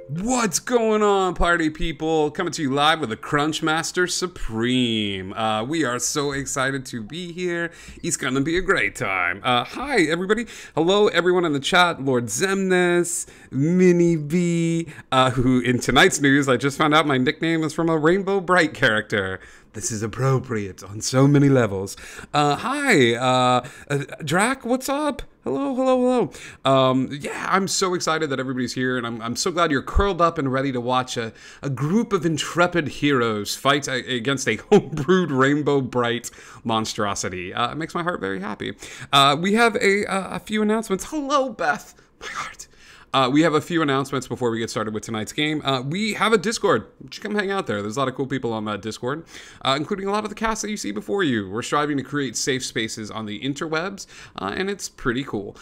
What's going on, party people? Coming to you live with the Crunchmaster Supreme. We are so excited to be here. It's gonna be a great time. Hi, everybody. Hello, everyone in the chat. Lord Zemnis, Mini B, who in tonight's news, I just found out my nickname is from a Rainbow Bright character. This is appropriate on so many levels. Hi, Drac, what's up? Hello, hello, hello. Yeah, I'm so excited that everybody's here, and I'm so glad you're curled up and ready to watch a group of intrepid heroes fight against a homebrewed Rainbow Bright monstrosity. It makes my heart very happy. We have a few announcements. Hello, Beth. My heart. We have a few announcements before we get started with tonight's game. We have a Discord. You should come hang out there. There's a lot of cool people on that Discord, including a lot of the cast that you see before you. We're striving to create safe spaces on the interwebs, and it's pretty cool.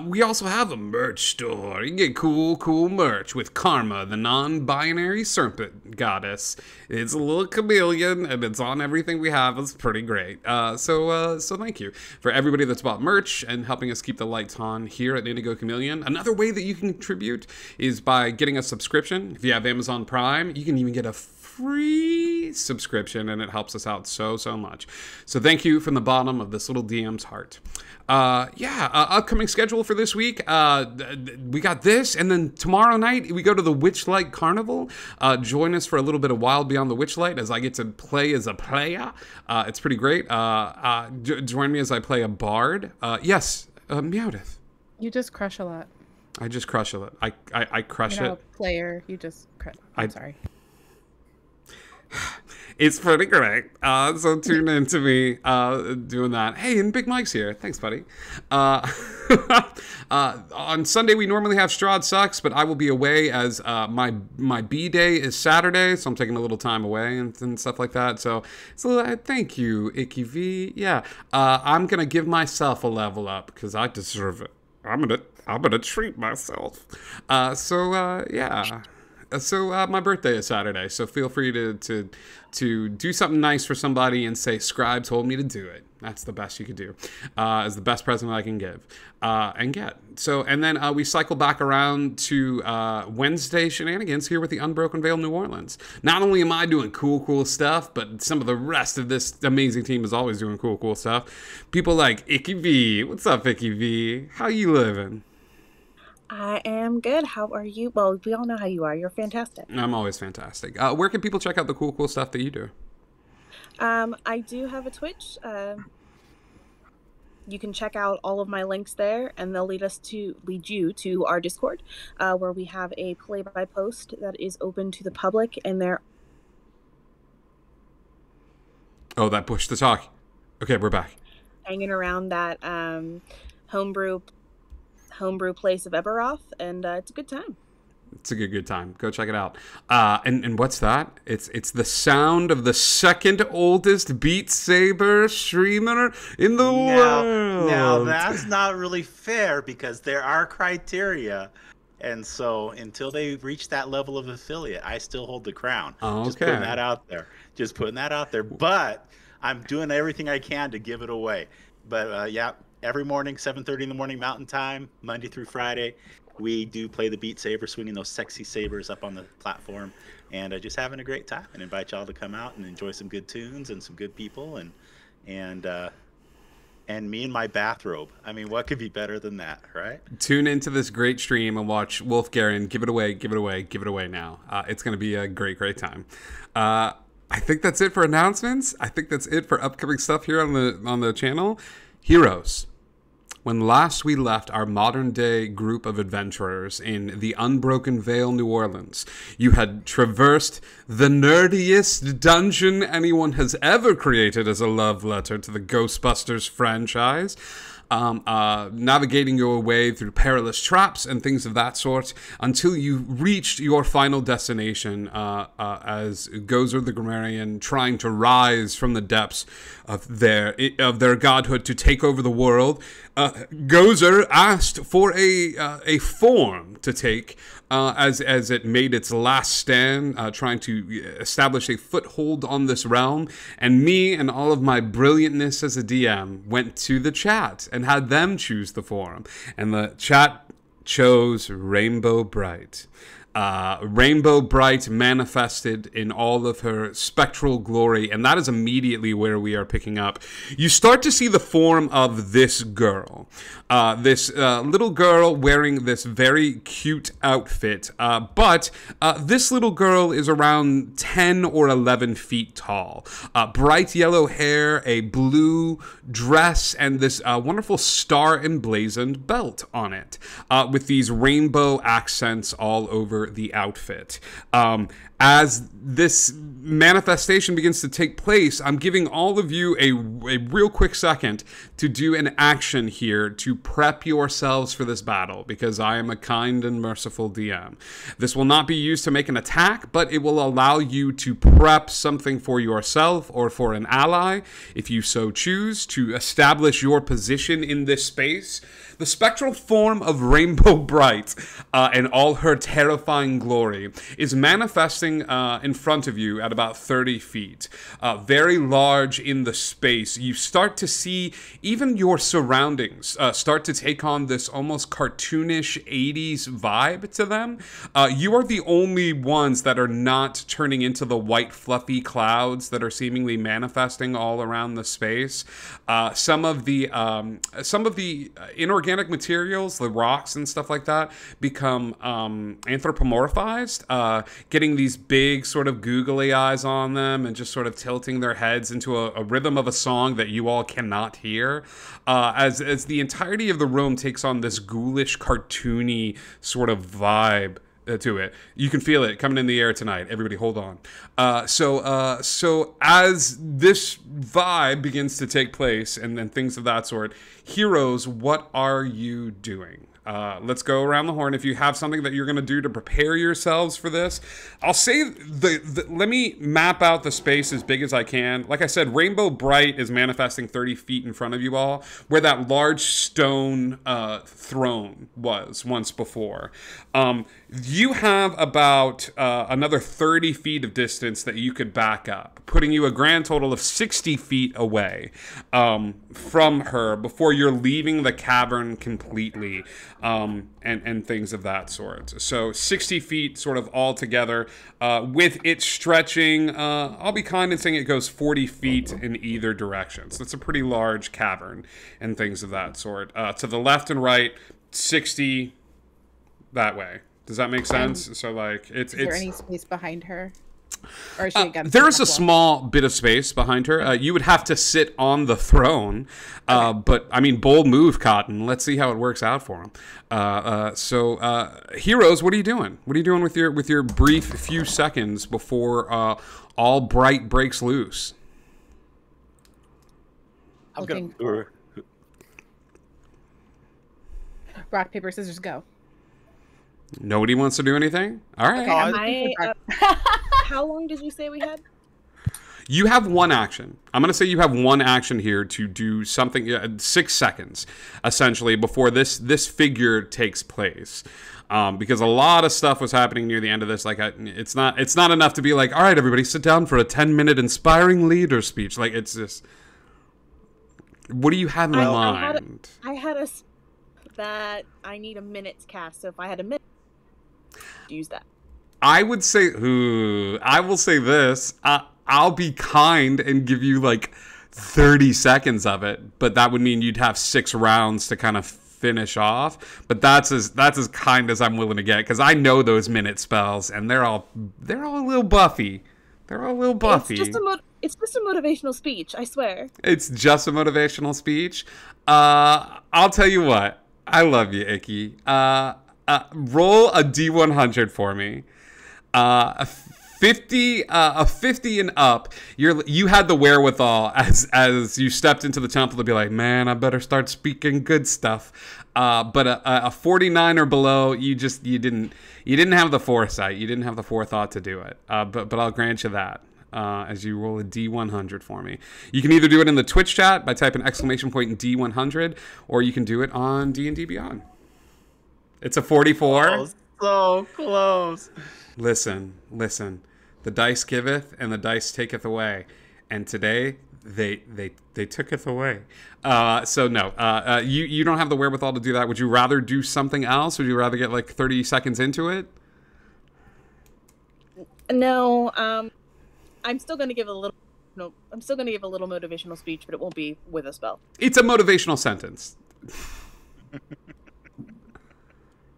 We also have a merch store. You can get cool merch with Karma, the non-binary serpent goddess. It's a little chameleon, and it's on everything we have. It's pretty great. So thank you for everybody that's bought merch and helping us keep the lights on here at Indigo Chameleon. Another way that you can contribute is by getting a subscription. If you have Amazon Prime, you can even get a free subscription, and it helps us out so much. So thank you from the bottom of this little DM's heart. Upcoming schedule for this week. We got this, and then tomorrow night we go to the Witchlight Carnival. Join us for a little bit of Wild Beyond the Witchlight as I get to play as a player. It's pretty great. Join me as I play a bard. Yes, Meowth. You just crush a lot. I just crush it. I crush You're not it. a player. You just crush. I'm sorry. It's pretty great. So tune in to me doing that. Hey, and Big Mike's here. Thanks, buddy. On Sunday, we normally have Strahd Sucks, but I will be away as my B day is Saturday, so I'm taking a little time away and stuff like that. So thank you, Icky V. Yeah, I'm going to give myself a level up because I deserve it. I'm gonna treat myself. Yeah. So my birthday is Saturday, so feel free to do something nice for somebody and say, Scribe told me to do it. That's the best you could do. Is the best present I can give and get. So, and then we cycle back around to Wednesday shenanigans here with the Unbroken Veil New Orleans. Not only am I doing cool stuff, but some of the rest of this amazing team is always doing cool stuff. People like Icky V. What's up, Icky V? How you living? I am good. How are you? Well, we all know how you are. You're fantastic. I'm always fantastic. Where can people check out the cool stuff that you do? I do have a Twitch. You can check out all of my links there, and they'll lead you to our Discord, where we have a play-by-post that is open to the public, and there. Oh, that pushed the talk. Okay, we're back. Hanging around that homebrew place of Eberoth, and it's a good time. It's a good time. Go check it out. And what's that? It's the sound of the second oldest Beat Saber streamer in the world. Now that's not really fair because there are criteria, and so until they reach that level of affiliate, I still hold the crown. Okay. Just putting that out there. Just putting that out there. But I'm doing everything I can to give it away. But yeah. Every morning, 7:30 in the morning Mountain Time, Monday through Friday, we do play the Beat Saber, swinging those sexy sabers up on the platform, and just having a great time. And invite y'all to come out and enjoy some good tunes and some good people, and me in my bathrobe. I mean, what could be better than that, right? Tune into this great stream and watch Wolf Garen give it away now. It's going to be a great time. I think that's it for announcements. I think that's it for upcoming stuff here on the channel. Heroes. When last we left our modern-day group of adventurers in the Unbroken Veil, New Orleans, you had traversed the nerdiest dungeon anyone has ever created as a love letter to the Ghostbusters franchise. Navigating your way through perilous traps and things of that sort until you reached your final destination as Gozer the Grammarian trying to rise from the depths of their godhood to take over the world. Gozer asked for a form to take as it made its last stand, trying to establish a foothold on this realm. And me and all of my brilliantness as a DM went to the chat and had them choose the forum. And the chat chose Rainbow Bright. Rainbow Bright manifested in all of her spectral glory, and that is immediately where we are picking up. You start to see the form of this girl. This little girl wearing this very cute outfit, but this little girl is around 10 or 11 feet tall. Bright yellow hair, a blue dress, and this wonderful star emblazoned belt on it, with these rainbow accents all over the outfit. As this manifestation begins to take place, I'm giving all of you a real quick second to do an action here to prep yourselves for this battle, because I am a kind and merciful DM. This will not be used to make an attack, but it will allow you to prep something for yourself or for an ally, if you so choose, to establish your position in this space. The spectral form of Rainbow Bright and all her terrifying glory is manifesting in front of you at about 30 feet. Very large in the space. You start to see even your surroundings start to take on this almost cartoonish 80s vibe to them. You are the only ones that are not turning into the white fluffy clouds that are seemingly manifesting all around the space. Some of the inorganic materials, the rocks and stuff like that, become anthropomorphized, getting these big sort of googly eyes on them and just sort of tilting their heads into a rhythm of a song that you all cannot hear, as the entirety of the room takes on this ghoulish, cartoony sort of vibe to it. You can feel it coming in the air tonight. Everybody hold on. So as this vibe begins to take place and things of that sort, heroes, what are you doing? Let's go around the horn. If you have something that you're going to do to prepare yourselves for this, I'll say let me map out the space as big as I can. Like I said, Rainbow Bright is manifesting 30 feet in front of you all, where that large stone throne was once before. You have about another 30 feet of distance that you could back up, putting you a grand total of 60 feet away from her before you're leaving the cavern completely, and things of that sort. So 60 feet sort of all together, with it stretching, I'll be kind and saying it goes 40 feet in either direction. So it's a pretty large cavern and things of that sort. To the left and right, 60 that way. Does that make sense? So like is there any space behind her? Or is she against there is a small bit of space behind her. You would have to sit on the throne, but I mean, bold move, Cotton. Let's see how it works out for him. Heroes, what are you doing? What are you doing with your brief few seconds before all Bright breaks loose? I'm gonna rock, paper, scissors, go. Nobody wants to do anything? All right. How long did you say we had? You have one action. I'm going to say you have one action here to do something, 6 seconds, essentially, before this figure takes place. Because a lot of stuff was happening near the end of this. Like, it's not enough to be like, all right, everybody, sit down for a 10-minute inspiring leader speech. Like, it's just, what do you have in mind? I had a that I need a minute to cast. So if I had a minute, use that. I would say, I will say this. I'll be kind and give you like 30 seconds of it, but that would mean you'd have 6 rounds to kind of finish off. But that's as kind as I'm willing to get, because I know those minute spells, and they're all a little buffy. They're all a little buffy. It's just a motivational speech, I swear. It's just a motivational speech. I'll tell you what. I love you, Icky. Roll a D100 for me. A 50 and up. You had the wherewithal as you stepped into the temple to be like, man, I better start speaking good stuff. But a 49 or below, you didn't have the foresight. You didn't have the forethought to do it. But I'll grant you that. As you roll a D100 for me. You can either do it in the Twitch chat by typing !D100, or you can do it on D&D Beyond. It's a 44. Oh, so close. Listen. The dice giveth and the dice taketh away. And today, they tooketh away. So no, you don't have the wherewithal to do that. Would you rather do something else? Would you rather get like 30 seconds into it? No, I'm still going to give a little. No, I'm still going to give a little motivational speech, but it won't be with a spell. It's a motivational sentence.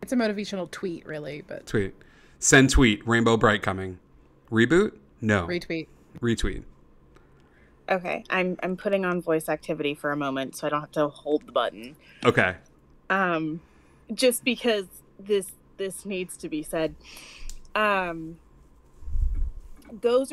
It's a motivational tweet, really, but Tweet. Send tweet. Rainbow Bright coming. Reboot? No. retweet. Retweet. Okay, I'm putting on voice activity for a moment, so I don't have to hold the button. Okay. Just because this needs to be said. Gozer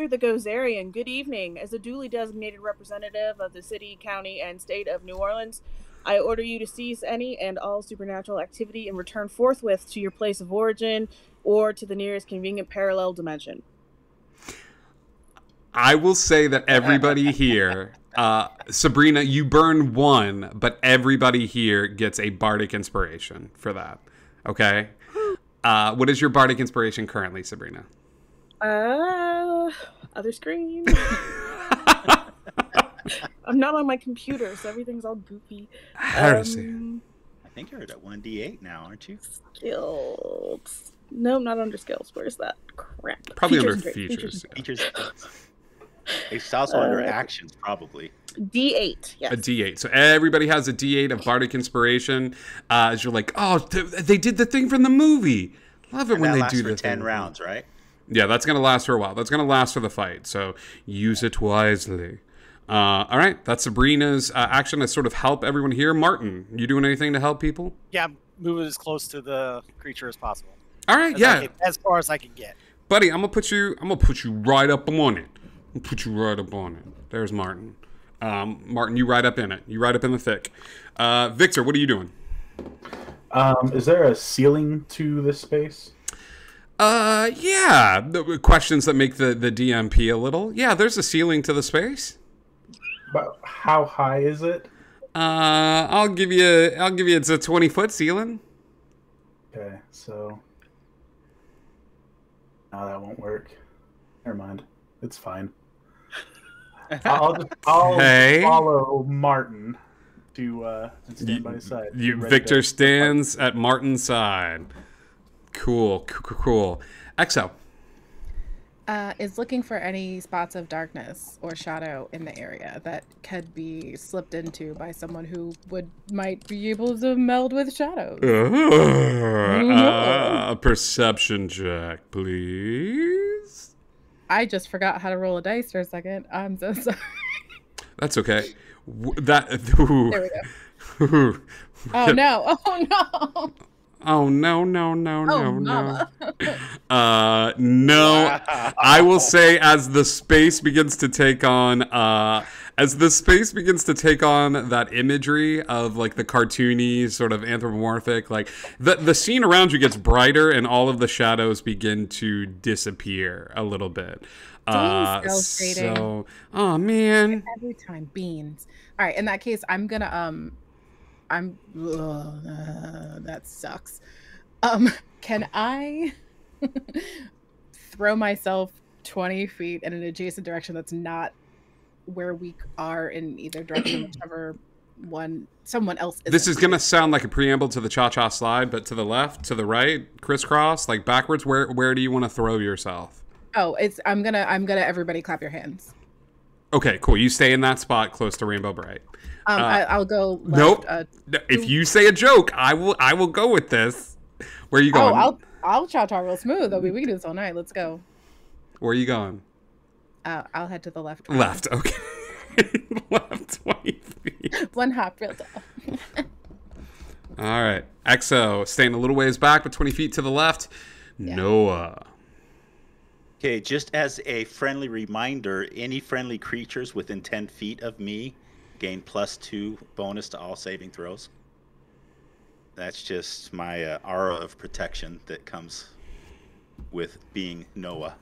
the Gozerian, good evening. As a duly designated representative of the city, county, and state of New Orleans, I order you to cease any and all supernatural activity and return forthwith to your place of origin or to the nearest convenient parallel dimension. I will say that everybody here, Sabrina, you burn one, but everybody here gets a bardic inspiration for that. Okay? What is your bardic inspiration currently, Sabrina? Other screen. I'm not on my computer, so everything's all goofy. Heresy. I think you're at 1d8 now, aren't you? Skills. No, not under skills. Where's that? Crap. Probably Features under and traits. features. Features. It's also under actions, probably. D8. Yes. A D8. So everybody has a D8 of bardic inspiration. As you're like, oh, they did the thing from the movie. Love it And when that they lasts do for the 10 thing. rounds, right? Yeah, that's going to last for a while. That's going to last for the fight. So use it wisely. All right. That's Sabrina's action to sort of help everyone here. Martin, you doing anything to help people? Yeah, I'm moving as close to the creature as possible. All right. As far as I can get. Buddy, I'm gonna put you right up on it. I'm gonna put you right up on it. There's Martin. Martin, you right up in it. You right up in the thick. Victor, what are you doing? Is there a ceiling to this space? Yeah. The questions that make the DMP a little. Yeah, there's a ceiling to the space. But how high is it? I'll give you it's a 20-foot ceiling. Okay, so no, that won't work. Never mind. It's fine. I'll Hey. follow Martin to and stand by his side. Victor stands at Martin's side. Cool. Exo. Is looking for any spots of darkness or shadow in the area that could be slipped into by someone who might be able to meld with shadows. A perception check, please. I just forgot how to roll a dice for a second. I'm so sorry. That's okay. There There we go. Oh no! Oh no! Oh no! Mama. No. I will say, as the space begins to take on, that imagery of like the cartoony sort of anthropomorphic, like the scene around you gets brighter and all of the shadows begin to disappear a little bit. So, oh man. Every time beans. All right. In that case, I'm gonna that sucks. Can I throw myself 20 feet in an adjacent direction that's not where we are in either direction, whichever one someone else is? This is gonna sound like a preamble to the cha-cha slide, but to the left, to the right, crisscross, like backwards. Where do you want to throw yourself? Oh, I'm gonna everybody clap your hands. Okay, cool. You stay in that spot close to Rainbow Bright. I'll go left. Nope. If you say a joke, I will go with this. Where are you going? Oh, I'll cha-cha real smooth. We can do this all night. Let's go. Where are you going? I'll head to the left. Left. Okay. Left 20 feet. One hop real tall. All right. Exo staying a little ways back, but 20 feet to the left. Yeah. Noah. Okay, just as a friendly reminder, any friendly creatures within 10 feet of me gain +2 bonus to all saving throws. That's just my aura of protection that comes with being Noah.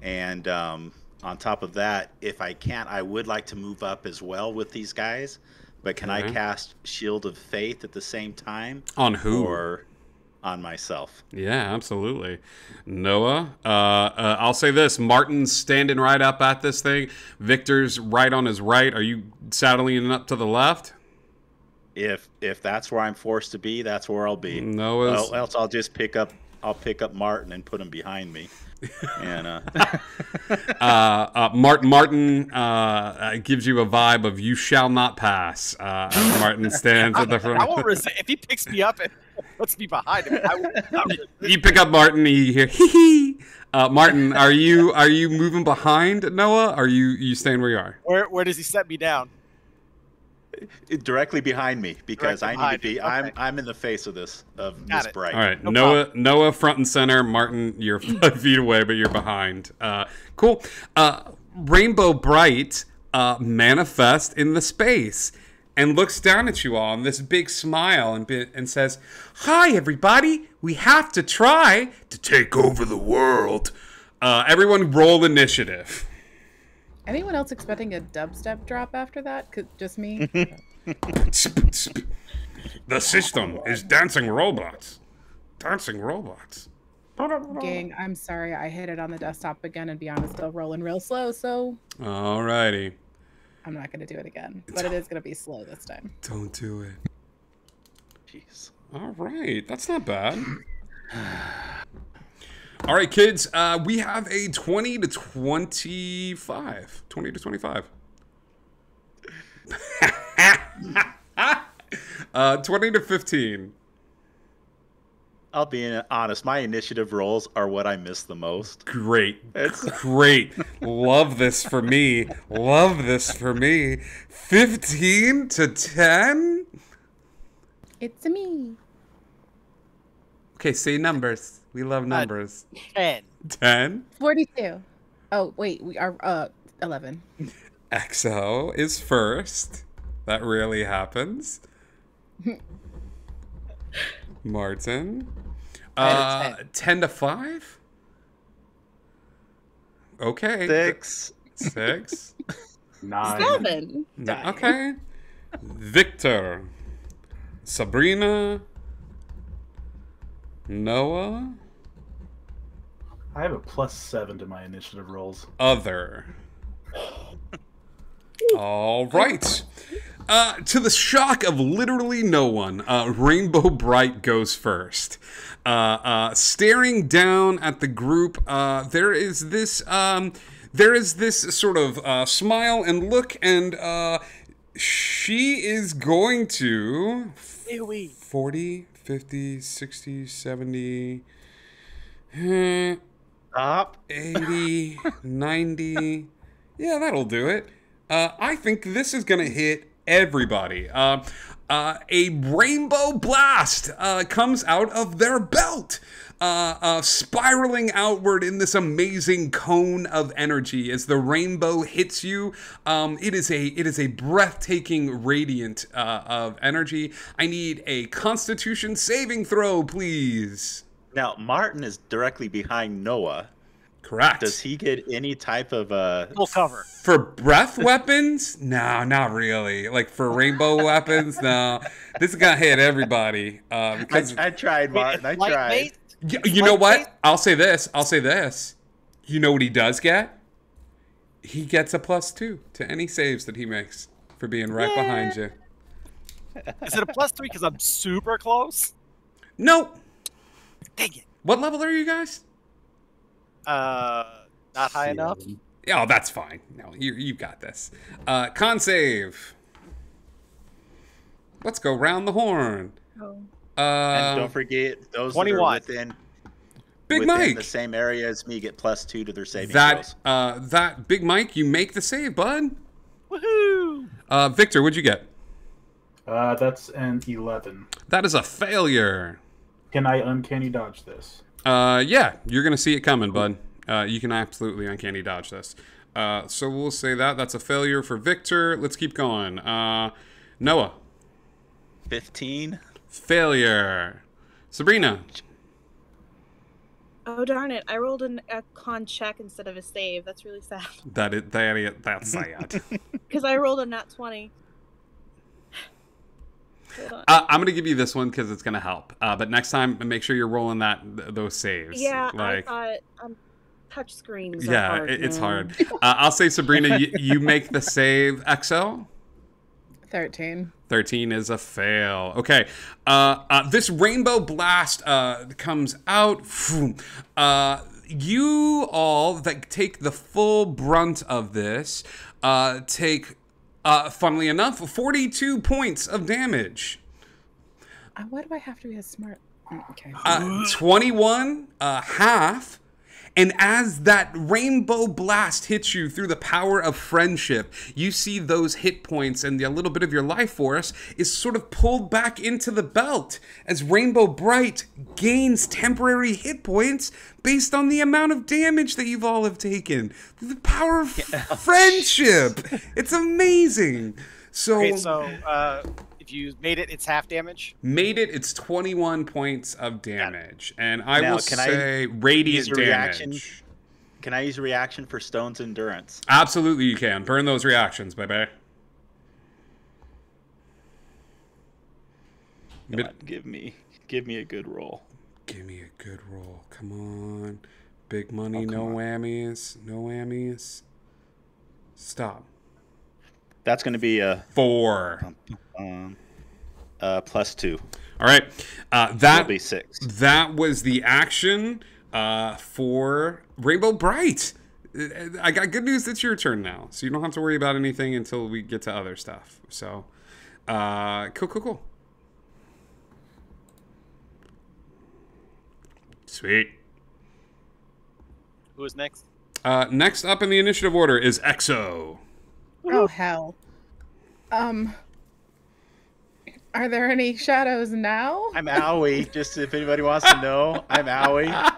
And on top of that, if I can, I would like to move up as well with these guys. But can I cast Shield of Faith at the same time? On who? Or on myself? Yeah, absolutely. Noah, I'll say this. Martin's standing right up at this thing. Victor's right on his right. Are you saddling up to the left? If that's where I'm forced to be, that's where I'll be. Noah's... Else I'll just pick up Martin and put him behind me. And Martin gives you a vibe of "you shall not pass." As Martin stands at the front. I won't resist. If he picks me up and puts me behind him, I will not resist. You pick up Martin, and you hear hee hee. Martin, are you moving behind Noah? Are you staying where you are? Where does he set me down? directly behind me because Directly I need to be. behind you. Okay. I'm in the face of this Got it. Bright. All right, No Noah front and center. Martin, you're 5 feet away, but you're behind. Cool. Rainbow Bright manifests in the space and looks down at you all in this big smile and says, "Hi, everybody. We have to try to take over the world." Everyone roll initiative. Anyone else expecting a dubstep drop after that? Just me? The system is dancing robots. Dancing robots. Gang, I'm sorry. I hit it on the desktop again, and beyond is still rolling real slow, so Alrighty. I'm not going to do it again. But it is going to be slow this time. Don't do it. Jeez. All right, that's not bad. All right, kids, we have a 20 to 25. 20 to 25. 20 to 15. I'll be honest. My initiative rolls are what I miss the most. Great. Great. Love this for me. Love this for me. 15 to 10? It's me. Okay, say numbers. We love numbers. 10. 10? 42. Oh, wait. We are 11. XO is first. That rarely happens. Martin. 10 to 5? Okay. 6. 6. 9. 7. Okay. Victor. Sabrina. Noah. I have a +7 to my initiative rolls. Other. All right. To the shock of literally no one, Rainbow Bright goes first. Staring down at the group, there is this sort of smile and look, and she is going to 40, 50, 60, 70, Stop. 80, 90. Yeah, that'll do it. I think this is going to hit everybody. A rainbow blast comes out of their belt, spiraling outward in this amazing cone of energy as the rainbow hits you. It is a breathtaking radiant of energy. I need a Constitution saving throw, please. Now Martin is directly behind Noah. Correct. Does he get any type of Full cover. For breath weapons? No, not really. Like for rainbow weapons? No. This is gonna hit everybody. Because I tried, Martin. I tried. you know what? I'll say this. You know what he does get? He gets a +2 to any saves that he makes for being right behind you. Is it a +3 because I'm super close? Nope. Dang it. What level are you guys? Not high enough. Oh, that's fine. No, you got this. Con save. Let's go round the horn. Oh. And don't forget those 21. that are within Big Mike. the same area as me get +2 to their saving That throws. that Big Mike, you make the save, bud. Woohoo! Victor, what'd you get? That's an 11. That is a failure. Can I uncanny dodge this? Yeah, you're gonna see it coming, bud. You can absolutely uncanny dodge this. So we'll say that's a failure for Victor. Let's keep going. Noah. 15. Failure. Sabrina. Oh darn it! I rolled a con check instead of a save. That's really sad. That's sad. Because I rolled a nat 20. Hold on. I'm gonna give you this one because it's gonna help. But next time, make sure you're rolling those saves. Yeah, like, I thought touch screens. Are yeah, hard, it's man. hard. I'll say, Sabrina, you make the save. XO. 13. 13 is a fail. Okay. This rainbow blast comes out. you all that take the full brunt of this take, funnily enough, 42 points of damage. Why do I have to be a smart? Okay. 21 half. And as that rainbow blast hits you through the power of friendship, you see those hit points and a little bit of your life force is sort of pulled back into the belt as Rainbow Bright gains temporary hit points based on the amount of damage that you've all have taken. The power of friendship. It's amazing. So, Okay, so if you made it, it's half damage. Made it, it's 21 points of damage. And I Now, will say radiant damage. Can I use a reaction for Stone's Endurance? Absolutely you can. Burn those reactions, baby. God, give me a good roll. Give me a good roll. Come on. Big money, Oh, no come on. whammies. No whammies. Stop. That's going to be a 4. +2. All right. That'll That be 6. That was the action for Rainbow Bright. I got good news. It's your turn now, so you don't have to worry about anything until we get to other stuff. So, cool. Sweet. Who is next? Next up in the initiative order is EXO. Oh hell. Are there any shadows now? I'm Owie. Just if anybody wants to know, I'm Owie.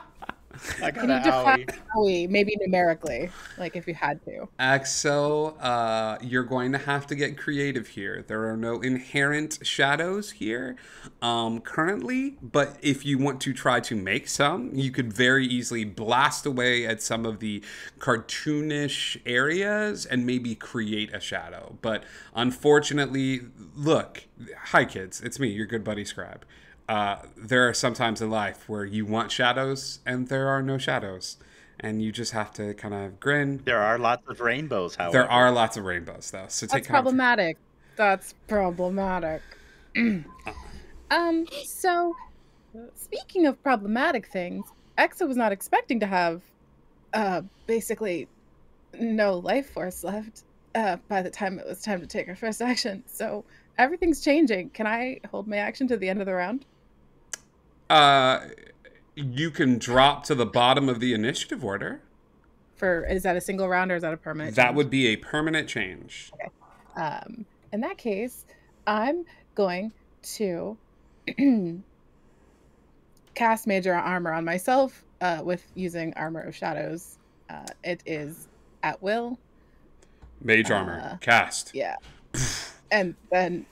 I got Can you an define Owie. Owie, maybe numerically, like if you had to? EXO, you're going to have to get creative here. There are no inherent shadows here currently, but if you want to try to make some, you could very easily blast away at some of the cartoonish areas and maybe create a shadow. But unfortunately, look, hi kids, it's me, your good buddy Scribe. There are some times in life where you want shadows and there are no shadows. And you just have to kind of grin. There are lots of rainbows, however. There are lots of rainbows, though. So That's problematic. That's problematic. So, speaking of problematic things, Exa was not expecting to have basically no life force left by the time it was time to take her first action. So, everything's changing. Can I hold my action to the end of the round? You can drop to the bottom of the initiative order. Is that a single round or is that a permanent That change? would be a permanent change. Okay. In that case, I'm going to cast Major Armor on myself with using Armor of Shadows. It is at will. Mage armor. Cast. Yeah. And then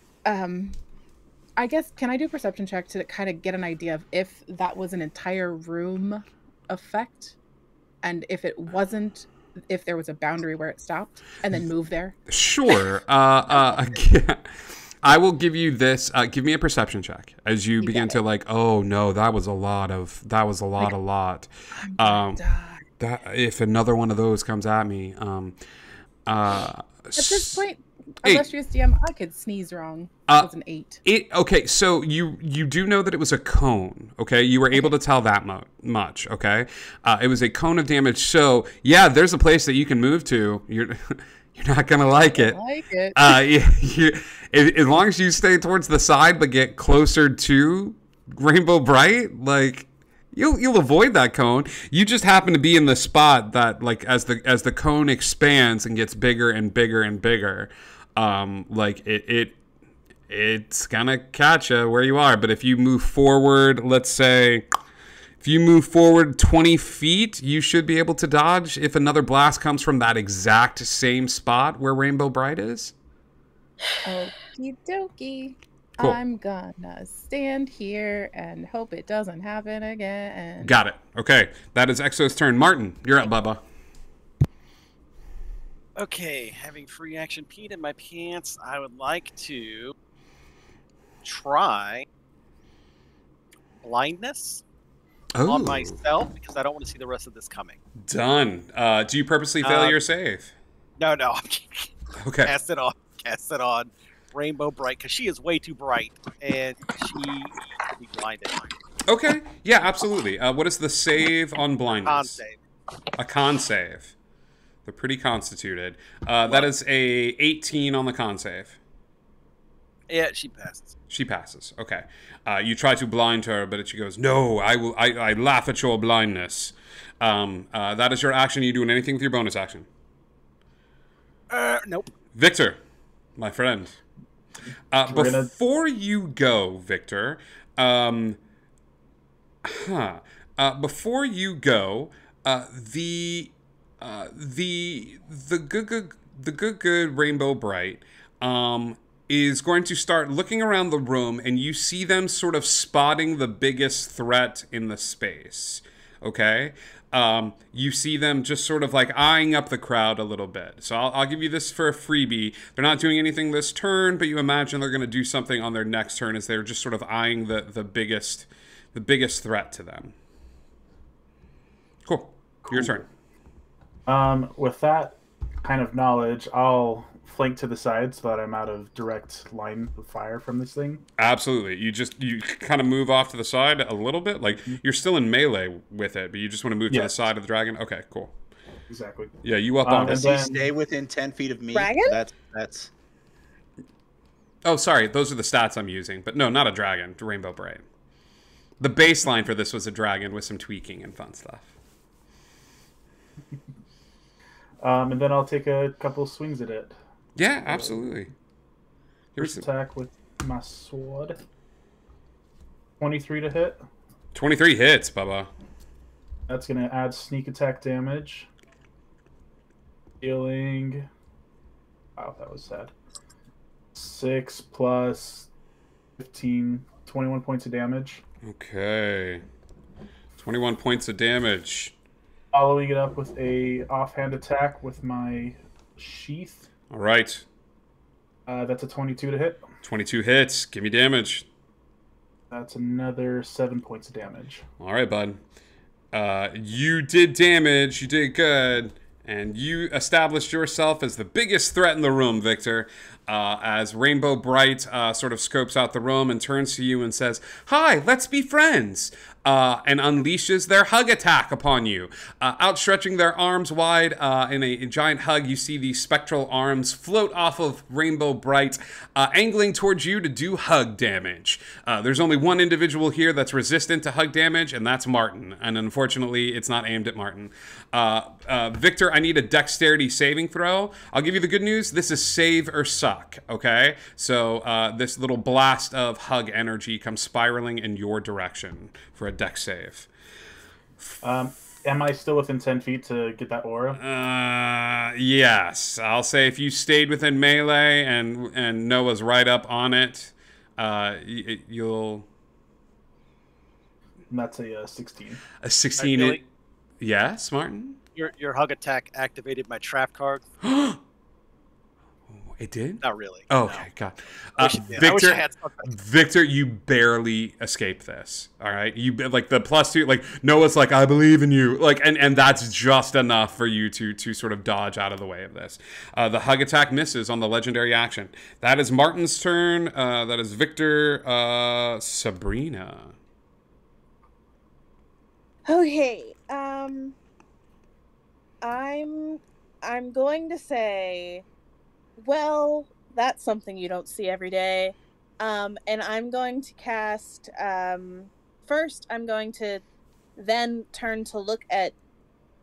I guess, can I do a perception check to kind of get an idea of if that was an entire room effect? And if it wasn't, if there was a boundary where it stopped and then move there? Sure. Again, I will give you this. Give me a perception check as you begin to oh no, that was a lot. That if another one of those comes at me, at this point, 8. illustrious DM, I could sneeze wrong. It was an 8. Okay, so you do know that it was a cone, okay? You were able to tell that much, okay? It was a cone of damage, so yeah, there's a place that you can move to. You're not gonna like it. As long as you stay towards the side but get closer to Rainbow Bright, you'll avoid that cone. You just happen to be in the spot that as the cone expands and gets bigger and bigger and bigger, it's gonna catch you where you are. But if you move forward, let's say, if you move forward 20 feet, you should be able to dodge if another blast comes from that exact same spot where Rainbow Bright is. Okie dokie. Cool. I'm gonna stand here and hope it doesn't happen again. Got it. Okay, that is Exo's turn. Martin, you're up, Bubba. Okay, having free action peed in my pants, I would like to try blindness on myself because I don't want to see the rest of this coming. Done. Do you purposely fail your save? No, I'm kidding. Okay. Cast it on Rainbow Bright because she is way too bright and she needs to be blinded. Okay. Yeah, absolutely. What is the save on Con blindness? save. A con save. They're pretty constituted. That is a 18 on the con save. Yeah, she passes. She passes. Okay. You try to blind her, but she goes, "No, I will. I laugh at your blindness." That is your action. Are you doing anything with your bonus action? Nope. Victor, my friend. Before you go, Victor, before you go, the good Rainbow Bright is going to start looking around the room, and you see them sort of spotting the biggest threat in the space. Okay? You see them just sort of like eyeing up the crowd a little bit. So I'll give you this for a freebie. They're not doing anything this turn, but you imagine they're going to do something on their next turn as they're just sort of eyeing the biggest threat to them. Cool. Your turn. With that kind of knowledge, I'll flank to the side so that I'm out of direct line of fire from this thing. Absolutely. You kind of move off to the side a little bit. Like, you're still in melee with it, but you just want to move to the side of the dragon. Okay, cool. Exactly. Yeah, you up on Does it. he stay within 10 feet of me? Dragon? That's. Oh, sorry. Those are the stats I'm using. But no, not a dragon. Rainbow Bright. The baseline for this was a dragon with some tweaking and fun stuff. And then I'll take a couple swings at it. Yeah, absolutely. First attack with my sword. 23 to hit. 23 hits, Bubba. That's going to add sneak attack damage. Dealing... Wow, that was sad. 6 plus 15, 21 points of damage. Okay. 21 points of damage. Following it up with a offhand attack with my sheath. All right. That's a 22 to hit. 22 hits. Give me damage. That's another 7 points of damage. All right, bud. You did damage. You did good. And you established yourself as the biggest threat in the room, Victor. As Rainbow Bright sort of scopes out the room and turns to you and says, "Hi, let's be friends." And unleashes their hug attack upon you. Outstretching their arms wide in a giant hug, you see these spectral arms float off of Rainbow Bright, angling towards you to do hug damage. There's only one individual here that's resistant to hug damage, and that's Martin. And unfortunately, it's not aimed at Martin. Victor, I need a dexterity saving throw. I'll give you the good news. This is save or suck, okay? So this little blast of hug energy comes spiraling in your direction for a dex save. Am I still within 10 feet to get that aura? Yes. I'll say if you stayed within melee and Noah's right up on it, you'll... That's a 16. A 16... Really? Yes, Martin? Your hug attack activated my trap card. It did? Not really. Oh, no. okay, God. I wish I had something. Victor, you barely escaped this. All right, you like the +2. Like Noah's like, "I believe in you." Like, and that's just enough for you to sort of dodge out of the way of this. The hug attack misses on the legendary action. That is Martin's turn. That is Victor. Sabrina. Okay. I'm going to say, well, that's something you don't see every day. And I'm going to cast, first I'm going to then turn to look at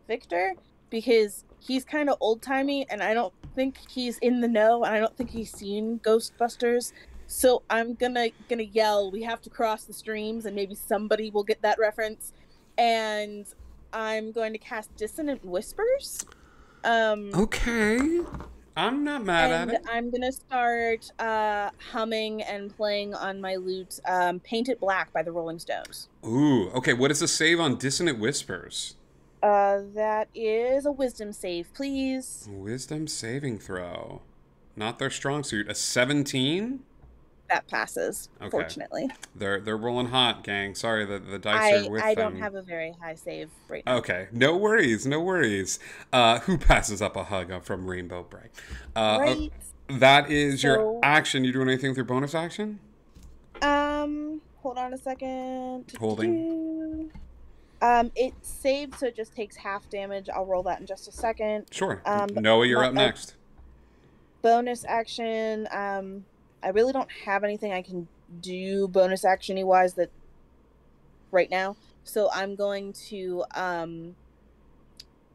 Victor, because he's kind of old-timey and I don't think he's in the know, and I don't think he's seen Ghostbusters. So I'm gonna yell, "We have to cross the streams," and maybe somebody will get that reference. And I'm going to cast Dissonant Whispers. Okay. I'm not mad at it. And I'm going to start humming and playing on my lute, Paint It Black by the Rolling Stones. Ooh, okay. What is the save on Dissonant Whispers? That is a wisdom save, please. Wisdom saving throw. Not their strong suit. A 17? That passes, Okay. Fortunately. They're rolling hot, gang. Sorry, the dice are with them. I don't have a very high save right now. Okay, no worries, no worries. Who passes up a hug from Rainbow Bright? Right. That is your action. You doing anything with your bonus action? Hold on a second. Holding. It saved, so it just takes half damage. I'll roll that in just a second. Sure. Noah, you're up next. Bonus action. I really don't have anything I can do bonus action-y wise that right now. So I'm going to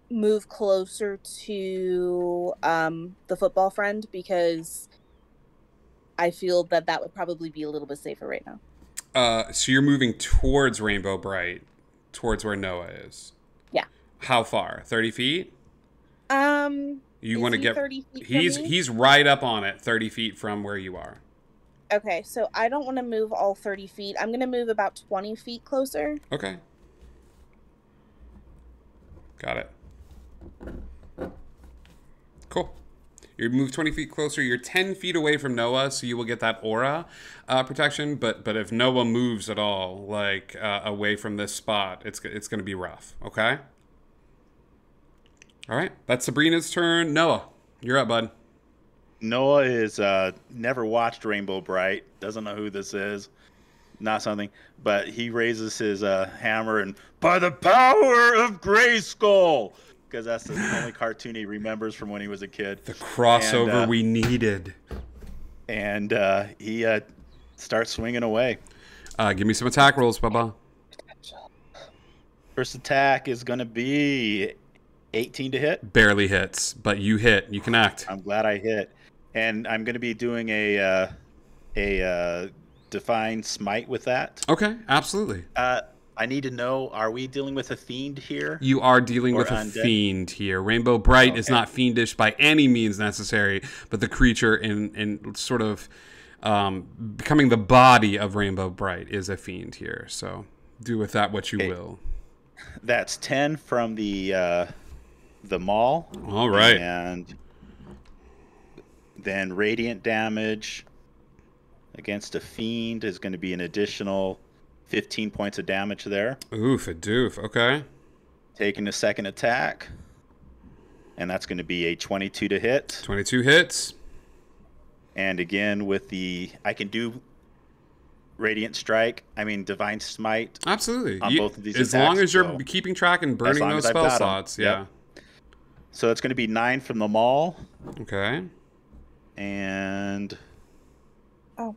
move closer to the football friend because I feel that that would probably be a little bit safer right now. So you're moving towards Rainbow Bright, towards where Noah is. Yeah. How far? 30 feet? You want to get 30 feet he's right up on it, 30 feet from where you are. Okay, so I don't want to move all 30 feet. I'm going to move about 20 feet closer. Okay. Got it. Cool. You move 20 feet closer. You're 10 feet away from Noah, so you will get that aura protection. But if Noah moves at all, like away from this spot, it's going to be rough. Okay? All right. That's Sabrina's turn. Noah, you're up, bud. Noah is never watched Rainbow Bright, doesn't know who this is, not something, but he raises his hammer and by the power of Grayskull, because that's the only cartoon he remembers from when he was a kid. The crossover we needed. And he starts swinging away. Give me some attack rolls, Baba. First attack is going to be 18 to hit. Barely hits, but you hit. You connect. I'm glad I hit. And I'm going to be doing a Divine Smite with that. Okay, absolutely. I need to know, are we dealing with a fiend here? You are dealing with a fiend here. Rainbow Bright is not fiendish by any means necessary, but the creature in sort of becoming the body of Rainbow Bright is a fiend here. So do with that what you will. That's 10 from the maul. All right. And then radiant damage against a fiend is going to be an additional 15 points of damage there. Oof, a doof. Okay. Taking a second attack. And that's going to be a 22 to hit. 22 hits. And again, with the... I can do Radiant Strike. I mean, Divine Smite. Absolutely. On both of these as attacks, long as you're keeping track and burning those spell slots. Yeah. Yep. So it's going to be 9 from the maul. Okay. And... Oh.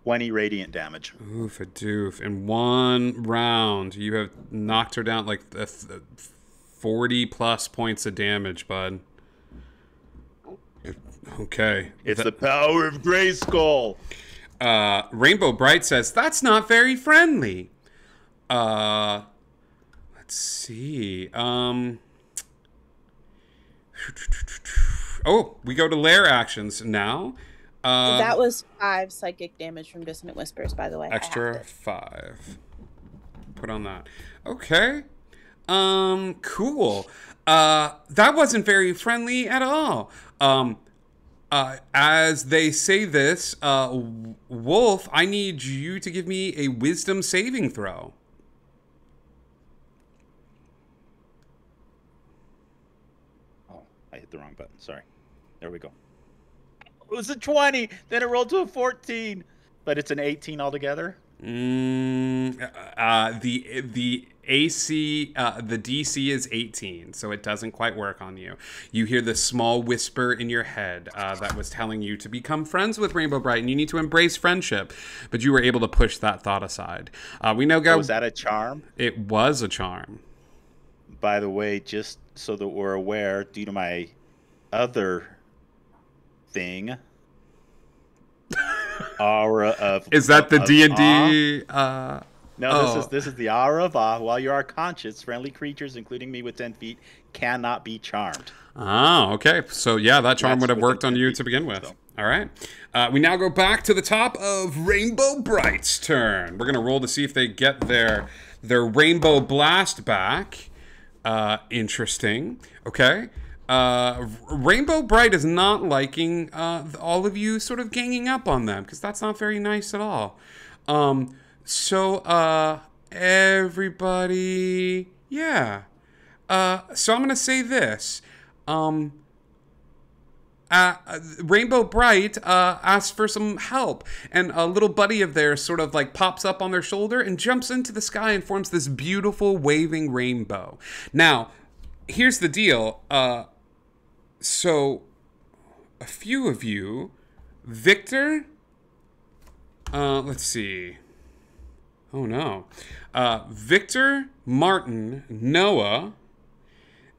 20 radiant damage. Oof, a doof. In one round, you have knocked her down like 40 plus points of damage, bud. Okay. It's the power of Grayskull. Rainbow Bright says, that's not very friendly. Let's see. Oh, we go to lair actions now. That was 5 psychic damage from Dissonant Whispers, by the way. Extra 5. Put on that. Okay. Cool. That wasn't very friendly at all. As they say this, Wolf, I need you to give me a wisdom saving throw. Oh, I hit the wrong button. Sorry. There we go. It was a 20, then it rolled to a 14, but it's an 18 altogether. The AC, the DC is 18, so it doesn't quite work on you. You hear this small whisper in your head that was telling you to become friends with Rainbow Bright, and you need to embrace friendship, but you were able to push that thought aside. We now go. Was that a charm? It was a charm. By the way, just so that we're aware, due to my other thing, aura of is that the D&D no, this is the aura of awe. While you are conscious, friendly creatures, including me with 10 feet, cannot be charmed. Oh, okay. So yeah, that charm would have worked on you to begin with. So. All right. We now go back to the top of Rainbow Bright's turn. We're gonna roll to see if they get their Rainbow Blast back. Interesting. Okay. Rainbow Bright is not liking all of you sort of ganging up on them, because that's not very nice at all. So everybody, yeah. So I'm gonna say this. Rainbow Bright asks for some help, and a little buddy of theirs sort of like pops up on their shoulder and jumps into the sky and forms this beautiful waving rainbow. Now, here's the deal. So, a few of you, Victor, let's see. Oh no. Victor, Martin, Noah,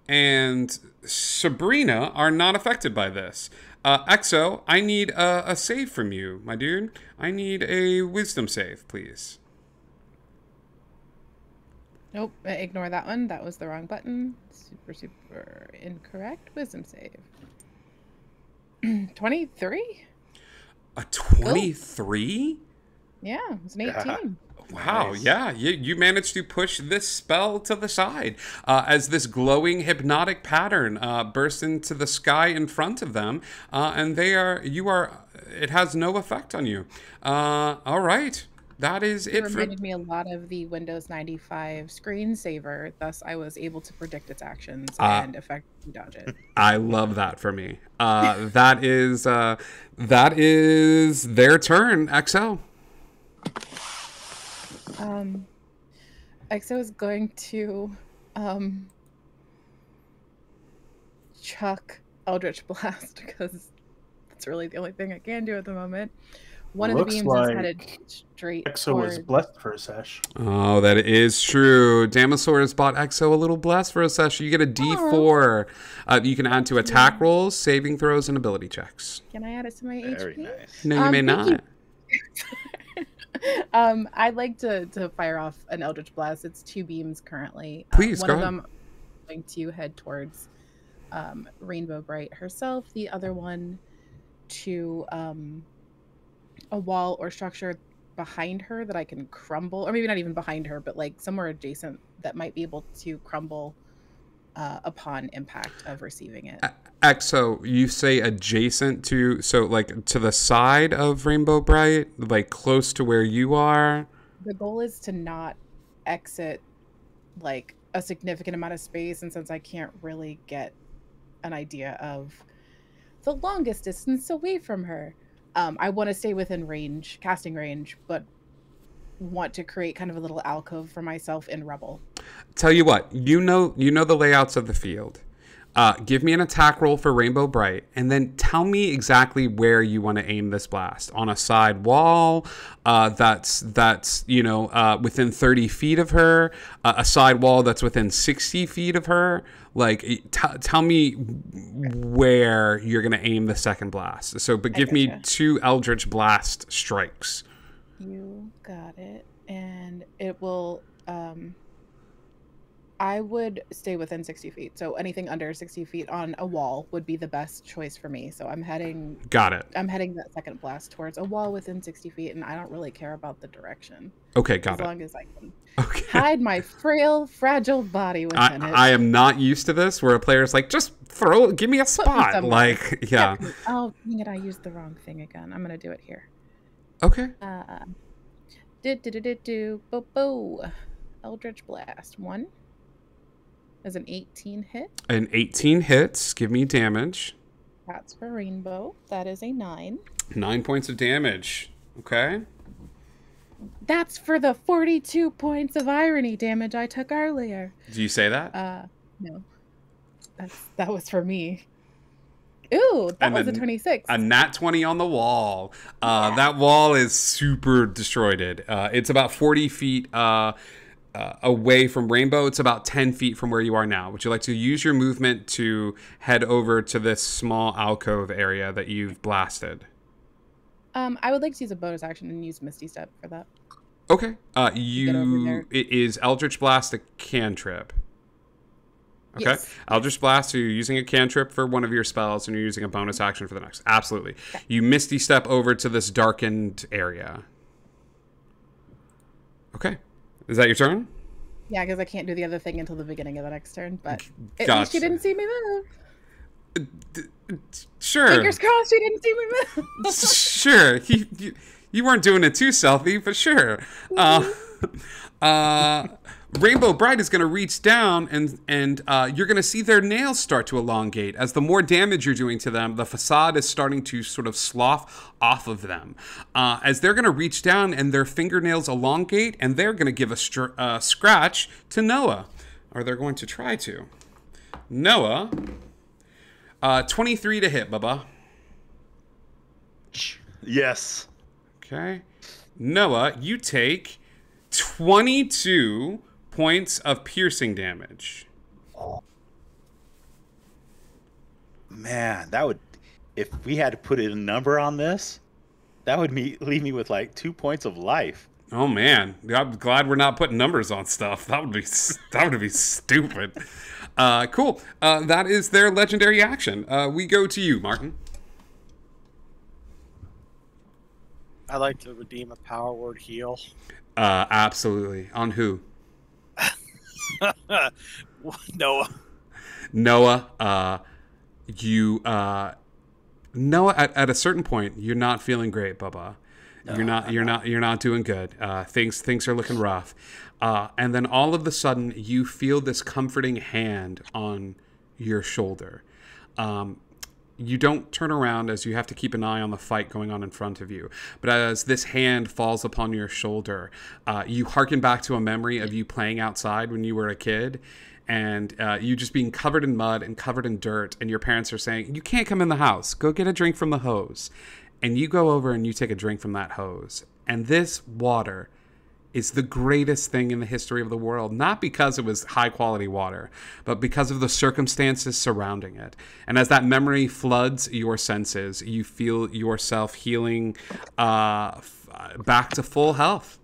and Sabrina are not affected by this. Exo, I need a save from you, my dude. I need a wisdom save, please. Nope, ignore that one. That was the wrong button. Super incorrect. Wisdom save. 23? A 23? Yeah, it was an 18. Wow, Nice. yeah, you managed to push this spell to the side as this glowing hypnotic pattern bursts into the sky in front of them, and it has no effect on you. All right, that is It it for... reminded me a lot of the Windows 95 screensaver, thus I was able to predict its actions and effectively dodge it. I love that for me. That is their turn, XL. EXO is going to chuck Eldritch Blast because that's really the only thing I can do at the moment. One of the Looks beams like is headed straight Exo was toward... blessed for a sesh. Oh, that is true. Damasaurus bought Exo a little blessed for a session. You get a D4. You can add to attack rolls, saving throws, and ability checks. Can I add it to my Very HP? nice. No, you may thank not. I'd like to fire off an Eldritch Blast. It's 2 beams currently. Please, one go of ahead. them going to head towards Rainbow Bright herself. The other one to a wall or structure behind her that I can crumble, or maybe not even behind her, but like somewhere adjacent that might be able to crumble upon impact of receiving it. Exo, you say adjacent to, so like to the side of Rainbow Bright, like close to where you are? The goal is to not exit like a significant amount of space, and since I can't really get an idea of the longest distance away from her, I want to stay within range, casting range, but want to create kind of a little alcove for myself in rubble. Tell you what, you know the layouts of the field. Give me an attack roll for Rainbow Bright, and then tell me exactly where you want to aim this blast. On a side wall that's within 30 feet of her, a side wall that's within 60 feet of her. Like, tell me where you're going to aim the second blast. So, but give me 2 Eldritch Blast strikes. You got it. And it will... I would stay within 60 feet. So anything under 60 feet on a wall would be the best choice for me. So I'm heading... Got it. I'm heading that second blast towards a wall within 60 feet, and I don't really care about the direction. Okay, got it. As long as I can hide my frail, fragile body within it. I am not used to this, where a player's like, just give me a spot. Like, yeah. Oh, dang it, I used the wrong thing again. I'm going to do it here. Okay. Bo. Eldritch Blast. 1. As an 18 hit. An 18 hits. Give me damage. That's for Rainbow. That is a 9. 9 points of damage. Okay. That's for the 42 points of irony damage I took earlier. Do you say that? No. That was for me. Ooh, that was a 26. A nat 20 on the wall. That wall is super destroyed. It's about 40 feet away from Rainbow. It's about 10 feet from where you are now. Would you like to use your movement to head over to this small alcove area that you've blasted? I would like to use a bonus action and use Misty Step for that. Okay. It is Eldritch Blast a cantrip. Okay. Yes. Eldritch Blast, so you're using a cantrip for one of your spells and you're using a bonus action for the next. Absolutely. Okay. You Misty Step over to this darkened area. Okay. Is that your turn? Yeah, because I can't do the other thing until the beginning of the next turn, but at gotcha. least you didn't see me move. Sure. Fingers crossed you didn't see me move. Sure. You weren't doing it too stealthy, but sure. Rainbow Bright is going to reach down and you're going to see their nails start to elongate. As the more damage you're doing to them, the facade is starting to sort of slough off of them. As they're going to reach down and their fingernails elongate, and they're going to give a scratch to Noah. Or they're going to try to. Noah, 23 to hit, Bubba. Yes. Okay. Noah, you take 22 points of piercing damage. Man, that would, if we had to put a number on this, that would leave me with like 2 points of life. Oh man, I'm glad we're not putting numbers on stuff. That would be stupid. Cool. That is their legendary action. We go to you, Martin. I like to redeem a power word heal. Absolutely. On who? Noah. Noah. Noah. At a certain point, you're not feeling great, Bubba. You're not doing good. Things are looking rough. And then all of a sudden, you feel this comforting hand on your shoulder. You don't turn around, as you have to keep an eye on the fight going on in front of you. But as this hand falls upon your shoulder, you hearken back to a memory of you playing outside when you were a kid, and you just being covered in mud and covered in dirt, and your parents are saying, "You can't come in the house. Go get a drink from the hose." And you go over and you take a drink from that hose. And this water is the greatest thing in the history of the world, not because it was high quality water, but because of the circumstances surrounding it. And as that memory floods your senses, you feel yourself healing back to full health.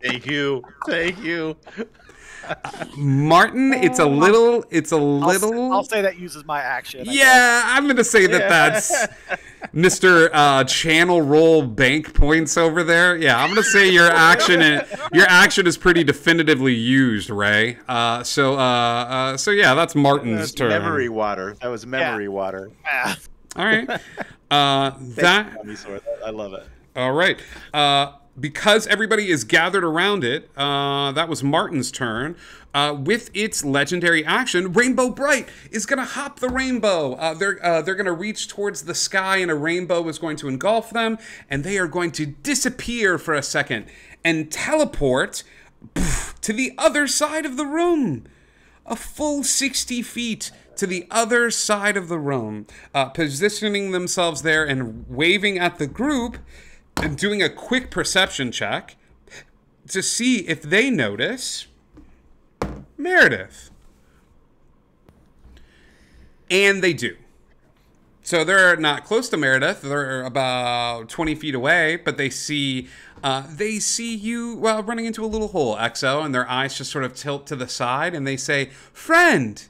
Thank you. Martin, it's a little. I'll say that uses my action. Yeah, I'm gonna say that's Mr. Channel Roll bank points over there. Yeah, I'm gonna say your action is pretty definitively used, Ray. So yeah, that's Martin's turn. Memory water. That was memory water. Yeah. All right. I love it. All right. Because everybody is gathered around it, that was Martin's turn. With its legendary action, Rainbow Bright is going to hop the rainbow. They're going to reach towards the sky, and a rainbow is going to engulf them, and they are going to disappear for a second and teleport to the other side of the room. A full 60 feet to the other side of the room, positioning themselves there and waving at the group and doing a quick perception check to see if they notice Meredith. And they do. So they're not close to Meredith. They're about 20 feet away, but they see you running into a little hole, Exo, and their eyes just sort of tilt to the side, and they say, "Friend,"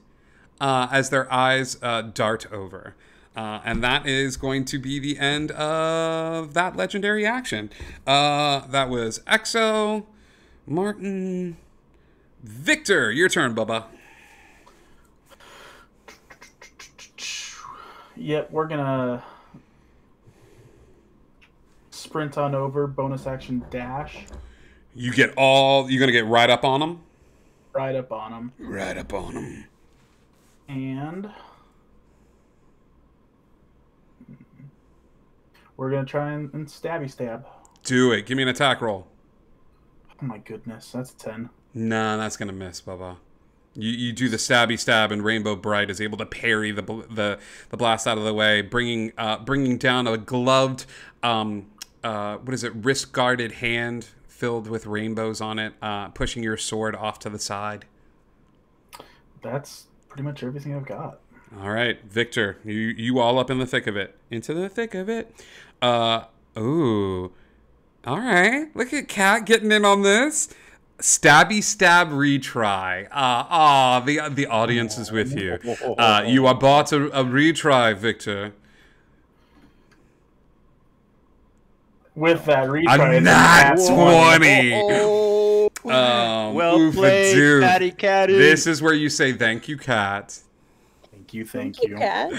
as their eyes dart over. And that is going to be the end of that legendary action. That was Exo, Martin, Victor. Your turn, Bubba. Yep, we're gonna sprint on over, bonus action dash. You're gonna get right up on them? Right up on them. Right up on them. And we're going to try and stabby stab. Do it. Give me an attack roll. Oh my goodness, that's a 10. Nah, that's going to miss, Bubba. You do the stabby stab, and Rainbow Bright is able to parry the blast out of the way, bringing down a gloved, wrist-guarded hand filled with rainbows on it, pushing your sword off to the side. That's pretty much everything I've got. All right, Victor, you all up in the thick of it. Into the thick of it. Ooh. All right. Look at Kat getting in on this. Stabby stab retry. The audience is with you. You are bought a retry, Victor. With that retry, a nat 20. Well played, Catty Catty. This is where you say thank you, Kat. Thank you. Cat.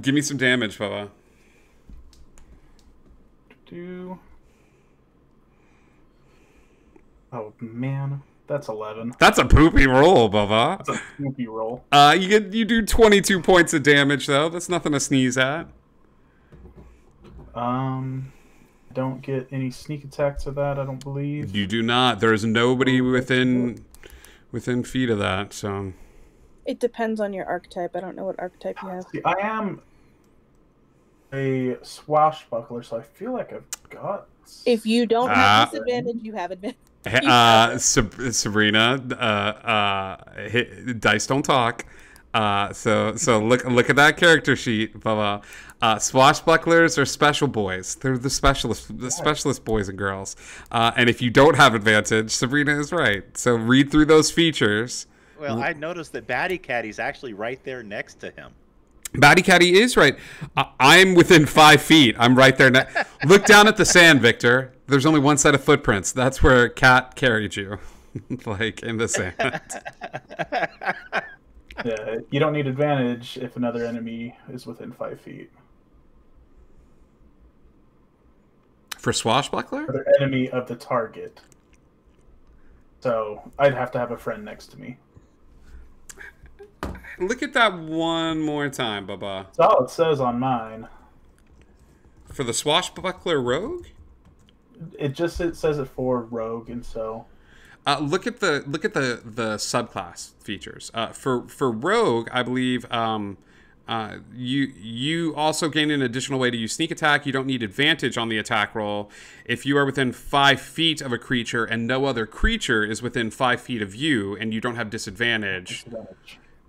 Give me some damage, Bubba. Oh man, that's 11. That's a poopy roll, Bubba. That's a snoopy roll. You do 22 points of damage though. That's nothing to sneeze at. Don't get any sneak attack to that, I don't believe. You do not. There's nobody within feet of that. So It depends on your archetype. I don't know what archetype you have. See, I am a swashbuckler, so I feel like I've got. If you don't have disadvantage, you have advantage. Sabrina, dice don't talk. So look at that character sheet, Bubba. Swashbucklers are special boys. They're the specialist boys and girls. And if you don't have advantage, Sabrina is right. So read through those features. Well, I noticed that Batty Caddy's actually right there next to him. Batty Caddy is right. I'm within 5 feet. I'm right there. Look down at the sand, Victor. There's only one set of footprints. That's where Cat carried you, like in the sand. Yeah, you don't need advantage if another enemy is within 5 feet. For Swashbuckler? Another enemy of the target. So I'd have to have a friend next to me. Look at that one more time, Bubba. That's all it says on mine. For the Swashbuckler Rogue? It says it for rogue, and so look at the subclass features. For Rogue, I believe you also gain an additional way to use sneak attack. You don't need advantage on the attack roll. If you are within 5 feet of a creature and no other creature is within 5 feet of you, and you don't have disadvantage.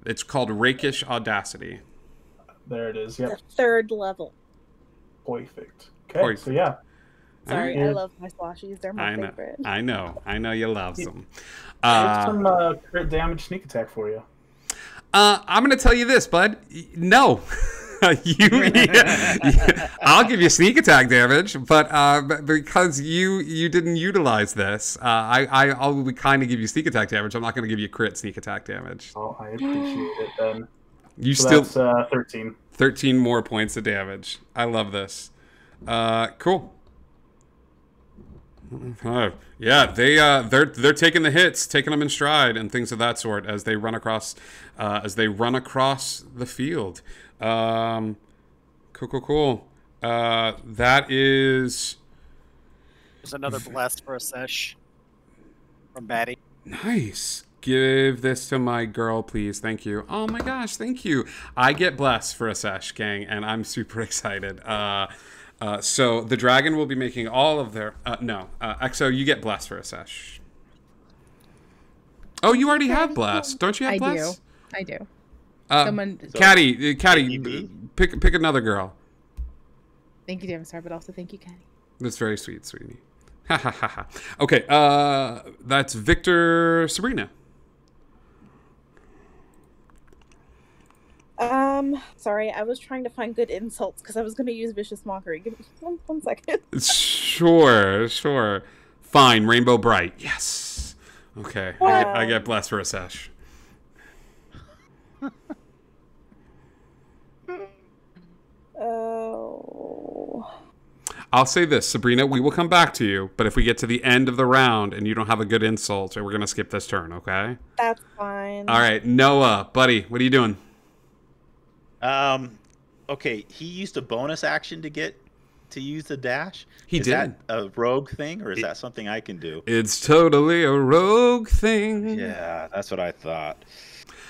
It's called Rakish Audacity. There it is. Yep. The 3rd level. Perfect. Okay. So yeah. Sorry, I love my slashies. They're my favorite. I know you love them. Here's some crit damage sneak attack for you. I'm gonna tell you this, bud. No. I'll give you sneak attack damage, but because you didn't utilize this, I'll kind of give you sneak attack damage. I'm not going to give you crit sneak attack damage. Oh, I appreciate it then. That's 13. 13 more points of damage. I love this. Cool. Yeah, they're taking the hits, taking them in stride, and things of that sort as they run across the field. Cool. That is. There's another blast for a sesh from Batty. Nice. Give this to my girl, please. Thank you. Oh my gosh, thank you. I get blessed for a sesh, gang, and I'm super excited. So the dragon will be making all of their. Exo, you get blessed for a sesh. Oh, you already have blessed. Don't you have blessed? I do. Caddy, pick another girl. Thank you, dear sir, but also thank you, Caddy. That's very sweet, sweetie. Ha ha ha ha. Okay, that's Victor, Sabrina. Sorry, I was trying to find good insults because I was going to use vicious mockery. Give me one second. Sure. Fine, Rainbow Bright. Yes. Okay, I get blessed for a sesh. Oh. I'll say this, Sabrina, we will come back to you, but if we get to the end of the round and you don't have a good insult, we're going to skip this turn, okay? That's fine. All right, Noah, buddy, what are you doing? Okay, he used a bonus action to use the dash. Is that a rogue thing, or is that something I can do? It's totally a rogue thing. Yeah, that's what I thought.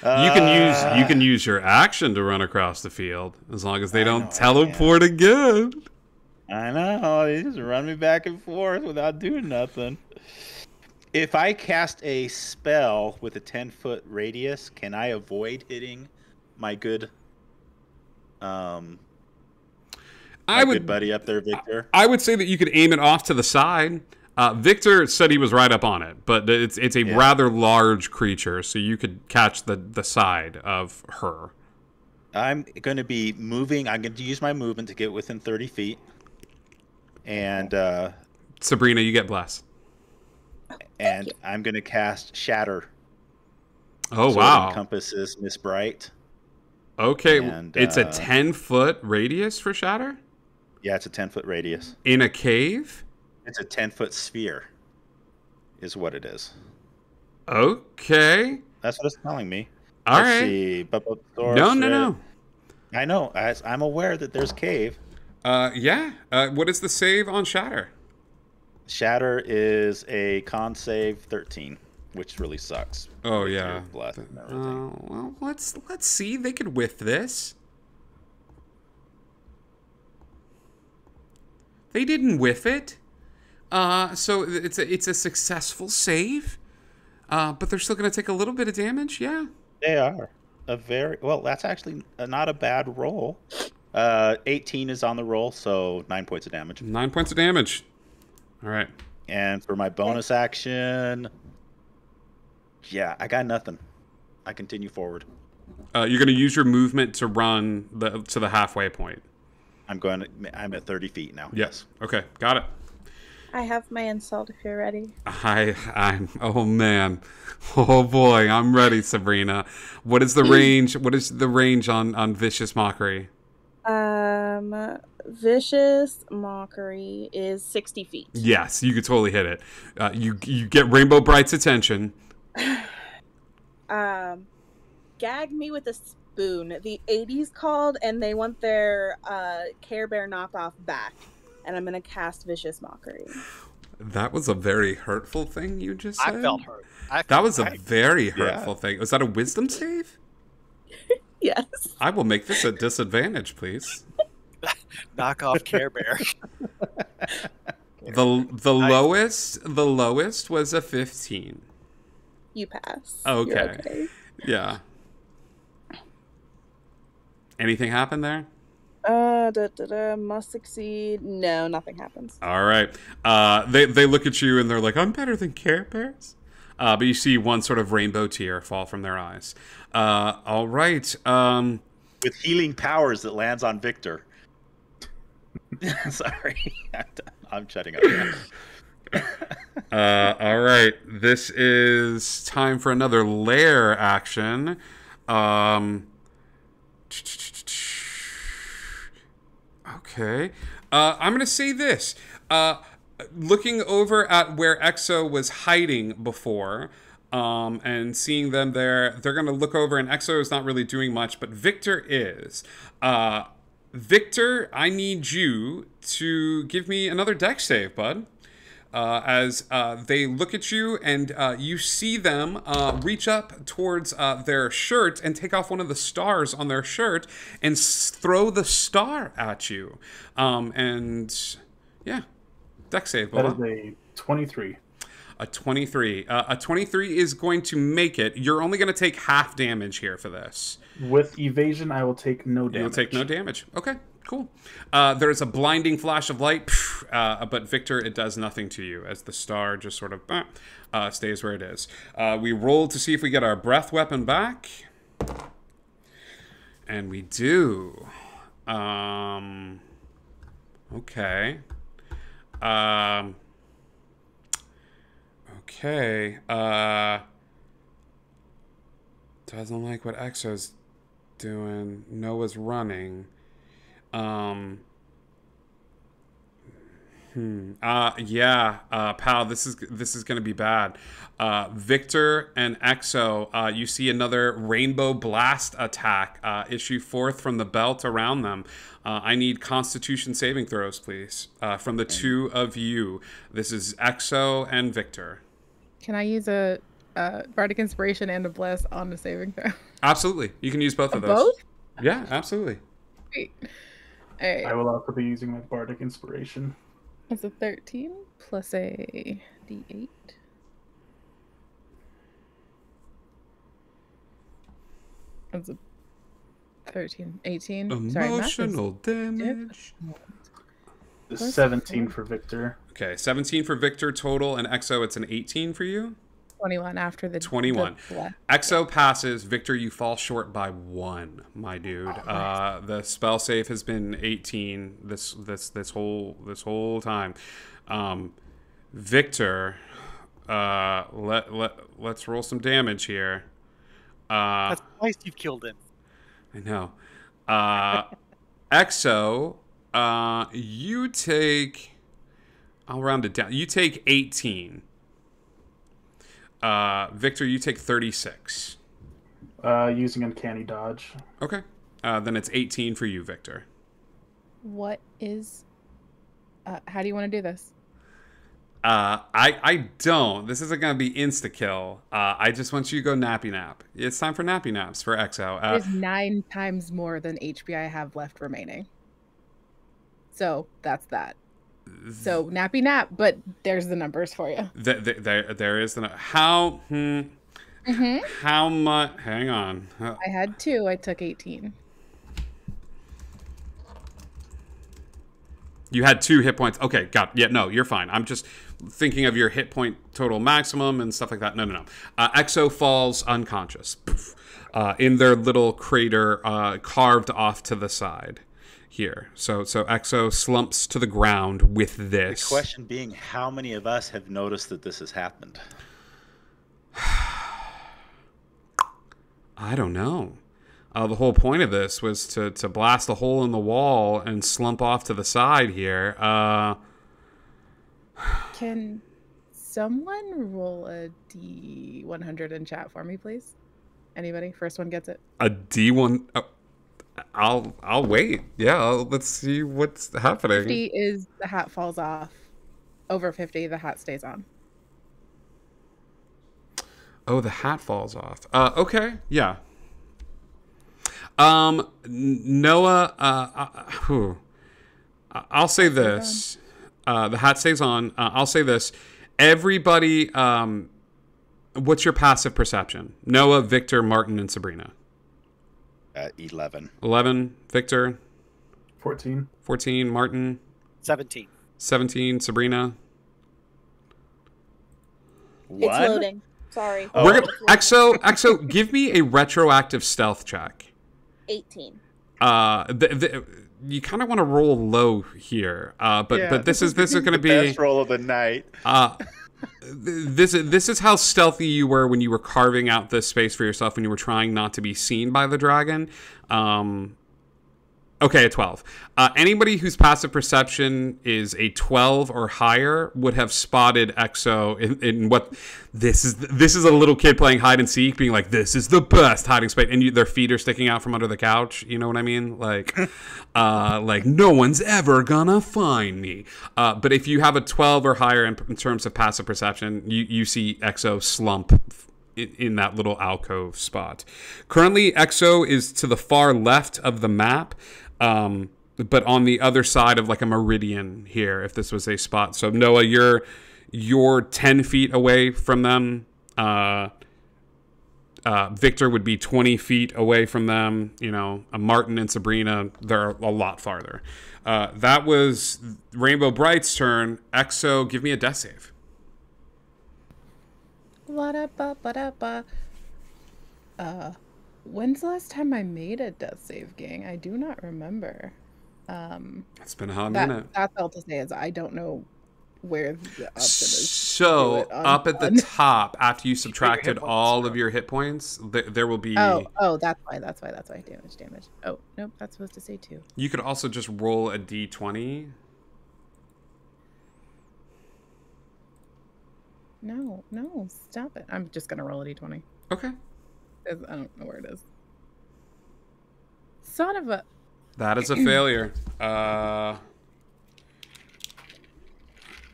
You can use your action to run across the field as long as they don't teleport again. I know, they just run me back and forth without doing nothing. If I cast a spell with a 10-foot radius, can I avoid hitting my good good buddy up there, Victor? I would say that you could aim it off to the side. Victor said he was right up on it, but it's a rather large creature, so you could catch the side of her. I'm going to be moving. I'm going to use my movement to get within 30 feet. And Sabrina, you get blessed. And I'm going to cast Shatter. Oh, so wow. It encompasses Miss Bright. Okay, and, it's a 10-foot radius for Shatter? Yeah, it's a 10-foot radius. In a cave? It's a 10-foot sphere. is what it is. Okay. That's what it's telling me. All Let's right. see. No. I know. I'm aware that there's cave. Yeah. What is the save on Shatter? Shatter is a con save 13, which really sucks. Oh with yeah. your bless and everything. Well, let's see. They could whiff this. They didn't whiff it. So it's a successful save. But they're still going to take a little bit of damage. Yeah. They are that's actually not a bad roll. 18 is on the roll, so 9 points of damage. 9 points of damage. All right. And for my bonus action, yeah, I got nothing. I continue forward. You're going to use your movement to run to the halfway point. I'm at 30 feet now. Yes. Okay. Got it. I have my insult if you're ready. Oh man. Oh boy, I'm ready, Sabrina. What is the range? What is the range on Vicious Mockery? Vicious Mockery is 60 feet. Yes, you could totally hit it. You get Rainbow Bright's attention. Gag me with a spoon. The 80s called and they want their Care Bear knockoff back. And I'm going to cast Vicious Mockery. That was a very hurtful thing you just said. I felt hurt. That was a very hurtful thing. Was that a wisdom save? Yes. I will make this a disadvantage, please. Knock off Care Bear. The lowest was a 15. You pass. Okay. You're okay. Yeah. Anything happen there? Must succeed. No, nothing happens. All right. They look at you and they're like, I'm better than Care Bears. But you see one sort of rainbow tear fall from their eyes. All right. With healing powers that lands on Victor. Sorry. I'm shutting up now. All right. This is time for another lair action. Okay. I'm going to say this. Looking over at where Exo was hiding before, and seeing them there, they're going to look over, and Exo is not really doing much, but Victor is. Victor, I need you to give me another dex save, bud. As they look at you and you see them reach up towards their shirt and take off one of the stars on their shirt and throw the star at you. And yeah, dex save. That is a 23. A 23. A 23 is going to make it. You're only going to take half damage here for this. With evasion, I will take no damage. You'll take no damage. Okay, cool. There's a blinding flash of light, but Victor, it does nothing to you as the star just sort of stays where it is. We roll to see if we get our breath weapon back. And we do. Okay. Okay. Doesn't like what Exo's doing. Noah's running. Pal, this is gonna be bad. Victor and Exo, you see another rainbow blast attack issue forth from the belt around them. I need Constitution saving throws, please, from the two of you. This is Exo and Victor. Can I use a Bardic Inspiration and a Bless on the saving throw? Absolutely, you can use both of those. Both? Yeah, absolutely. Great. All right. I will also be using my Bardic Inspiration. That's a 13 plus a D8. That's a 13, 18. Emotional damage. The 17 for Victor. Okay, 17 for Victor total, and Exo, it's an 18 for you? 21 after the 21. The Exo passes. Victor, you fall short by 1, my dude. The spell save has been 18 this whole time. Victor, let's roll some damage here. That's twice you've killed him. I know. Exo, you take... I'll round it down. You take 18. Victor, you take 36. Using uncanny dodge. Okay. Then it's 18 for you, Victor. What is... how do you want to do this? I don't. This isn't going to be insta-kill. I just want you to go nappy nap. It's time for nappy naps for EXO. There's 9 times more than HP I have left remaining. So that's that. So nappy nap, but there's the numbers for you. There is the... How... How much... Hang on. I had 2. I took 18. You had 2 hit points. Okay, got it. Yeah, no, you're fine. I'm just thinking of your hit point total maximum and stuff like that. No. EXO falls unconscious in their little crater carved off to the side here. So EXO slumps to the ground with this. The question being, how many of us have noticed that this has happened? I don't know. The whole point of this was to blast a hole in the wall and slump off to the side here. Can someone roll a D100 in chat for me, please? Anybody? First one gets it. A D1... I'll wait. Yeah, let's see what's happening. 50 is the hat falls off. Over 50, the hat stays on. Oh, the hat falls off. Okay, yeah. Noah, I'll say this. The hat stays on. I'll say this. Everybody, what's your passive perception? Noah, Victor, Martin, and Sabrina. 11. 11, Victor. 14. 14, Martin. 17. 17, Sabrina. It's loading. Sorry. We're gonna EXO, give me a retroactive stealth check. 18. You kind of want to roll low here, but this is going to be best roll of the night. This is how stealthy you were when you were carving out this space for yourself when you were trying not to be seen by the dragon. Okay, a 12. Anybody whose passive perception is a 12 or higher would have spotted EXO in what this is a little kid playing hide and seek, being like, this is the best hiding space, and their feet are sticking out from under the couch. You know what I mean? Like no one's ever gonna find me. But if you have a 12 or higher in terms of passive perception, you see EXO slump in that little alcove spot. Currently, EXO is to the far left of the map. But on the other side of like a meridian here, if this was a spot. So Noah, you're 10 feet away from them. Victor would be 20 feet away from them. You know, Martin and Sabrina, they're a lot farther. That was Rainbow Bright's turn. EXO, give me a death save. When's the last time I made a death save, gang? I do not remember. It's been a hot minute. That's all to say is I don't know where the option is. So up at the top, after you subtracted all of your hit points, there will be. Oh, that's why. Damage. Oh, nope. That's supposed to say 2. You could also just roll a d20. No, stop it. I'm just gonna roll a d20. Okay. I don't know where it is. Son of a... That is a failure. All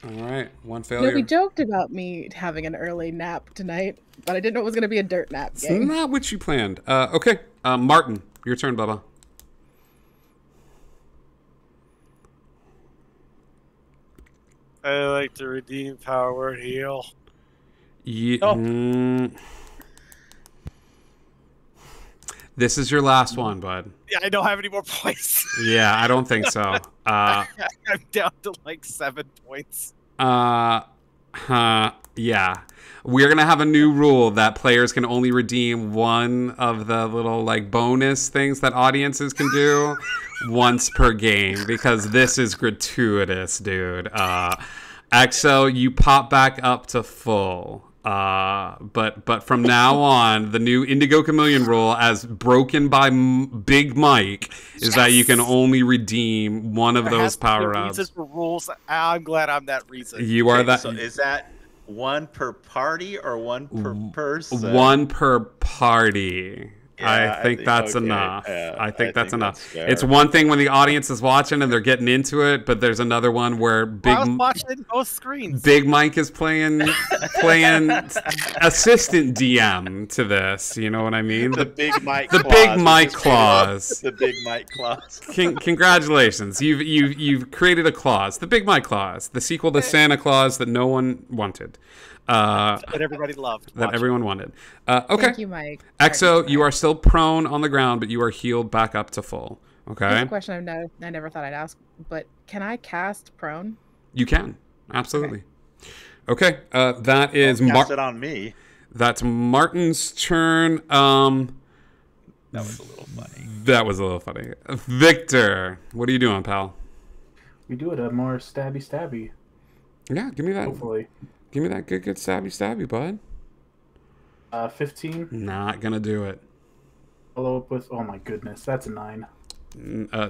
right, one failure. No, we joked about me having an early nap tonight, but I didn't know it was going to be a dirt nap. It's not what you planned. Okay, Martin, your turn, Bubba. I like to redeem power word heal. Yeah. This is your last one, bud. Yeah, I don't have any more points. Yeah, I don't think so. I'm down to like 7 points. Yeah. We're going to have a new rule that players can only redeem one of the little like bonus things that audiences can do once per game, because this is gratuitous, dude. EXO, you pop back up to full. But from now on, the new Indigo Chameleon rule, as broken by Big Mike, is that you can only redeem one of those power-ups. Rules. I'm glad I'm that reason. You are that. So is that one per party or one per person? One per party. Yeah, I think that's okay. enough. Yeah, I think that's enough. fair. It's one thing when the audience is watching and they're getting into it, but there's another one where Well, I was watching it in both screens. Big Mike is playing assistant DM to this. You know what I mean? The Big Mike. The clause. Big Mike Just clause. The Big Mike clause. Congratulations, you've created a clause, the Big Mike clause, the sequel to Santa Claus that no one wanted. That everybody loved. That watching. everyone wanted. Okay. Thank you, Mike. Exo, you are still prone on the ground, but you are healed back up to full. Here's Okay? a question I never thought I'd ask, but can I cast prone? You can. Absolutely. Okay. That is Cast it on me. That's Martin's turn. That was a little funny. That was a little funny. Victor, what are you doing, pal? We do it a more stabby. Yeah, give me that. Hopefully. Give me that good stabby, bud. 15. Not gonna do it. Follow up with. Oh my goodness, that's a 9.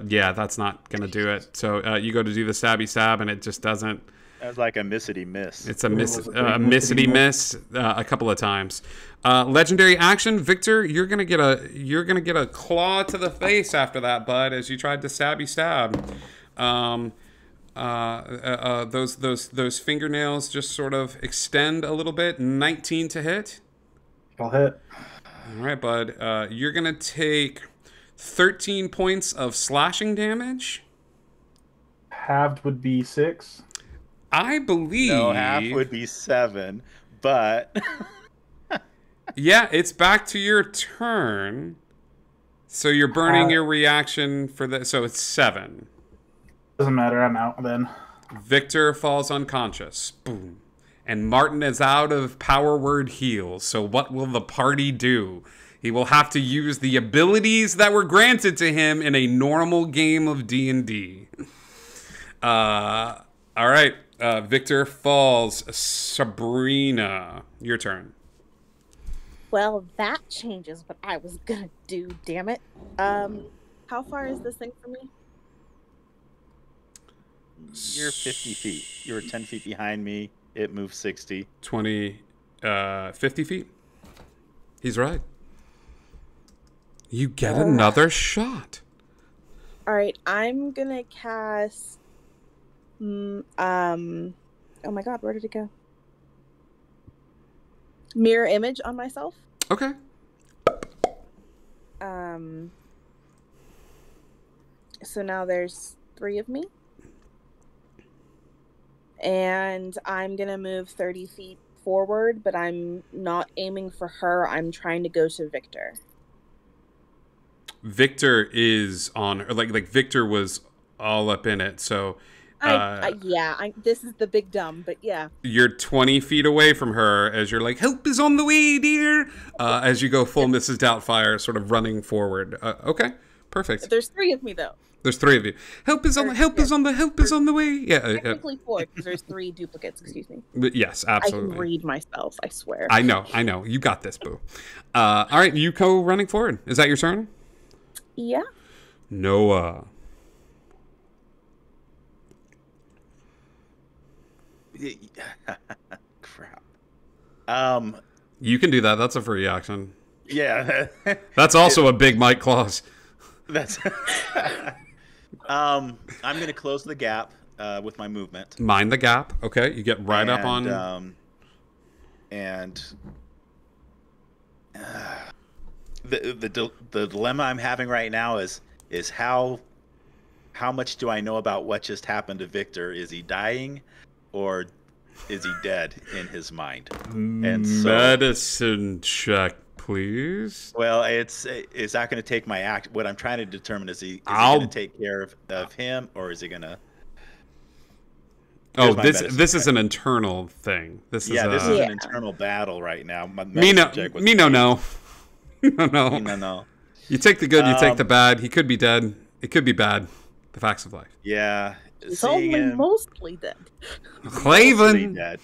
Yeah, that's not gonna do it. So you go to do the stabby stab, and it just doesn't. That was like a missity miss. It's a It miss, was a big missity missity miss a couple of times. Legendary action, Victor. You're gonna get a claw to the face after that, bud. As you tried to stabby stab. Those fingernails just sort of extend a little bit. 19 to hit. I'll hit. All right, bud. You're gonna take 13 points of slashing damage. Halved would be 6. I believe. No, half would be 7, but Yeah, it's back to your turn. So you're burning your reaction for the. So it's 7. Doesn't matter. I'm out then. Victor falls unconscious. Boom. And Martin is out of power word heal. So what will the party do? He will have to use the abilities that were granted to him in a normal game of D&D. All right. Victor falls. Sabrina, your turn. Well, that changes what I was gonna do, damn it. How far is this thing from me? you're 50 feet. You were 10 feet behind me. It moved 60. 20, 50 feet. He's right. You get another shot. Alright, I'm gonna cast oh my god, where did it go? Mirror image on myself. Okay. So now there's 3 of me. And I'm gonna move 30 feet forward, but I'm not aiming for her. I'm trying to go to Victor. Victor is on, or like Victor was all up in it. So This is the big dumb, but yeah. you're 20 feet away from her as you're like, help is on the way, dear. As you go full Mrs. Doubtfire, sort of running forward. Okay, perfect. There's 3 of me though. There's 3 of you. Help is on the way. Yeah. Technically 4 because there's 3 duplicates. Excuse me. Yes, I absolutely. can read myself. I swear. I know. You got this, boo. All right, you go running forward. Is that your turn? Yeah. Noah. Crap. You can do that. That's a free action. Yeah. That's also a big Mike clause. That's. I'm gonna close the gap with my movement. Mind the gap. Okay, you get right up on. The dilemma I'm having right now is how much do I know about what just happened to Victor? Is he dying, or is he dead in his mind? And so, medicine check, please. well, is that going to take my act? What I'm trying to determine is he going to take care of him, or is he going to? Oh, this is an internal thing. This is an internal battle right now. No. You take the good, you take the bad. He could be dead. It could be bad. The facts of life. Yeah. It's only mostly dead. Clavin. Dead.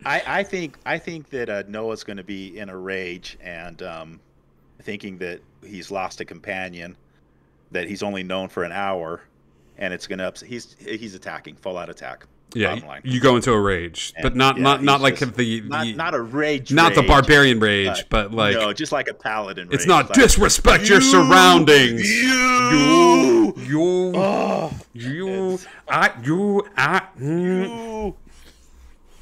I think that Noah's going to be in a rage and thinking that he's lost a companion, that he's only known for an hour, and it's going to upset. He's attacking, full out attack. Yeah, Bottom line. you go into a rage, And, but not yeah, not he's like just- the not a rage. not the rage, barbarian rage, but like no, just like a paladin. it's rage. not Like, disrespect your surroundings. You. You, Oh, you, it's- you.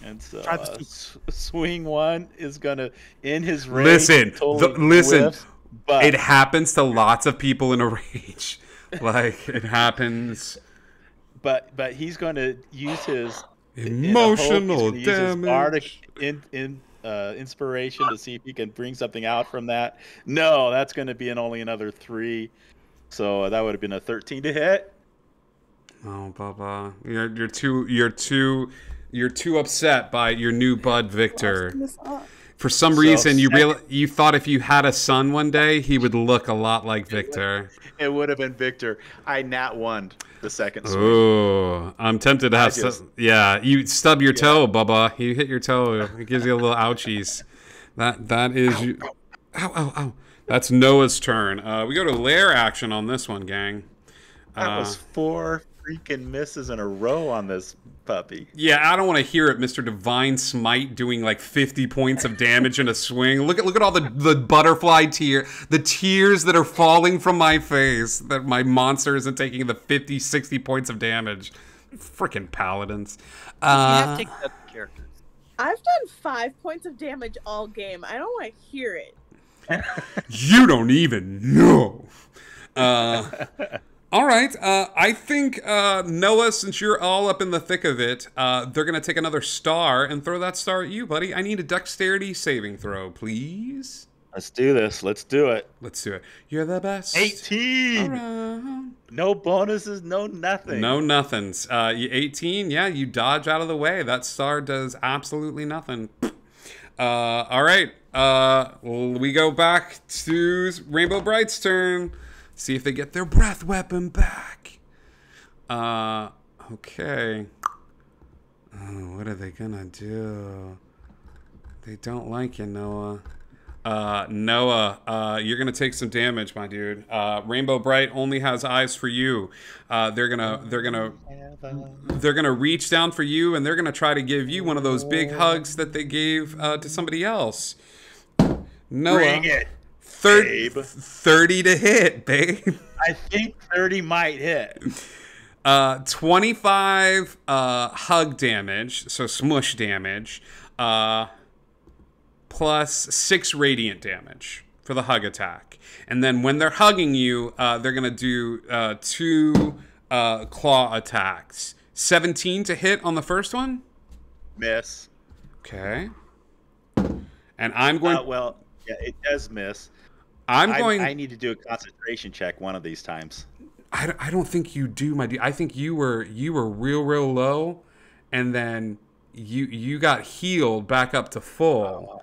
And so Try this swing one is gonna in his rage. Listen, totally listen. whiffs, but It happens to lots of people in a rage. Like it happens. but he's gonna use his Emotional in a hope, he's gonna use his bardic damage. inspiration to see if he can bring something out from that. No, that's gonna be only another 3. So that would have been a 13 to hit. Oh, Bubba, you're too upset by your new bud Victor. For some reason, you thought if you had a son one day, he would look a lot like Victor. It would have been Victor. I nat one the second swing. Oh, I'm tempted to have yeah, you stub your toe, Bubba. You hit your toe. It gives you a little ouchies. That is you. Ow. That's Noah's turn. We go to lair action on this one, gang. That was 4 freaking misses in a row on this puppy. Yeah, I don't want to hear it, Mr. Divine Smite doing like 50 points of damage in a swing. Look at all the butterfly the tears that are falling from my face that my monster isn't taking the 50, 60 points of damage. Freaking paladins. You have to take that characters. I've done 5 points of damage all game. I don't want to hear it. You don't even know. All right. I think, Noah, since you're all up in the thick of it, they're going to take another star and throw that star at you, buddy. I need a dexterity saving throw, please. Let's do this. Let's do it. Let's do it. You're the best. 18. Around. No bonuses, no nothing. No nothings. 18, yeah, you dodge out of the way. That star does absolutely nothing. All right. We go back to Rainbow Bright's turn. See if they get their breath weapon back. Okay. Oh, what are they gonna do? They don't like you, Noah. Noah, you're gonna take some damage, my dude. Rainbow Bright only has eyes for you. They're gonna reach down for you, and they're gonna try to give you one of those big hugs that they gave to somebody else. Noah, Bring it, 30 to hit, babe. I think 30 might hit. 25 hug damage, so smush damage. Plus 6 radiant damage for the hug attack. And then when they're hugging you, they're going to do 2 claw attacks. 17 to hit on the first one? Miss. Okay. And I'm going... well, yeah, it does miss. I need to do a concentration check one of these times. I don't think you do, my dude. I think you were real low, and then you got healed back up to full.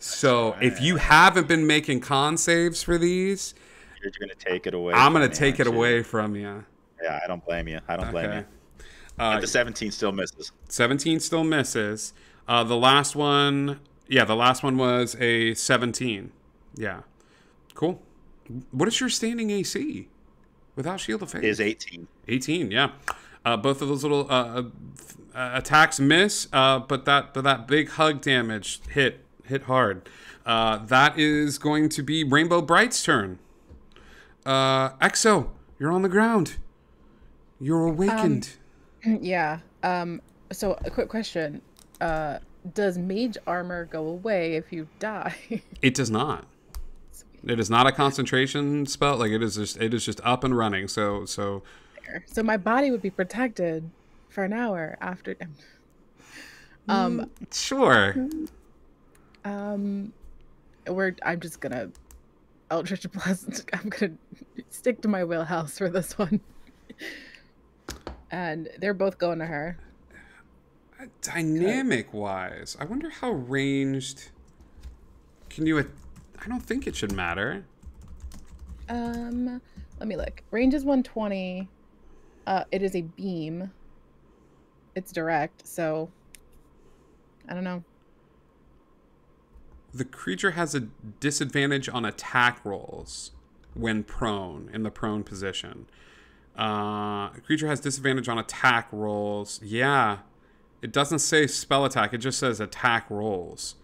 So right. if you haven't been making con saves for these, You're going to take it away. I'm going to from me, take it aren't you? away from you. Yeah, I don't blame you. I don't blame Okay. you. And the 17 still misses. 17 still misses. The last one was a 17. Yeah. Cool. What is your standing AC without Shield of Faith? Is 18. 18, yeah. Both of those little attacks miss, but that big hug damage hit hard. That is going to be Rainbow Bright's turn. Exo, you're on the ground. You're awakened. Yeah. So a quick question. Does mage armor go away if you die? It does not. It is not a concentration spell. Like it is just up and running. So my body would be protected for an hour after. sure. I'm just gonna Eldritch Blast. I'm gonna stick to my wheelhouse for this one. And they're both going to her. Dynamic wise, I wonder how ranged. Can you? I don't think it should matter. Let me look. Range is 120. It is a beam. It's direct, so I don't know. The creature has a disadvantage on attack rolls when prone, in the prone position. Creature has disadvantage on attack rolls. Yeah. It doesn't say spell attack. It just says attack rolls.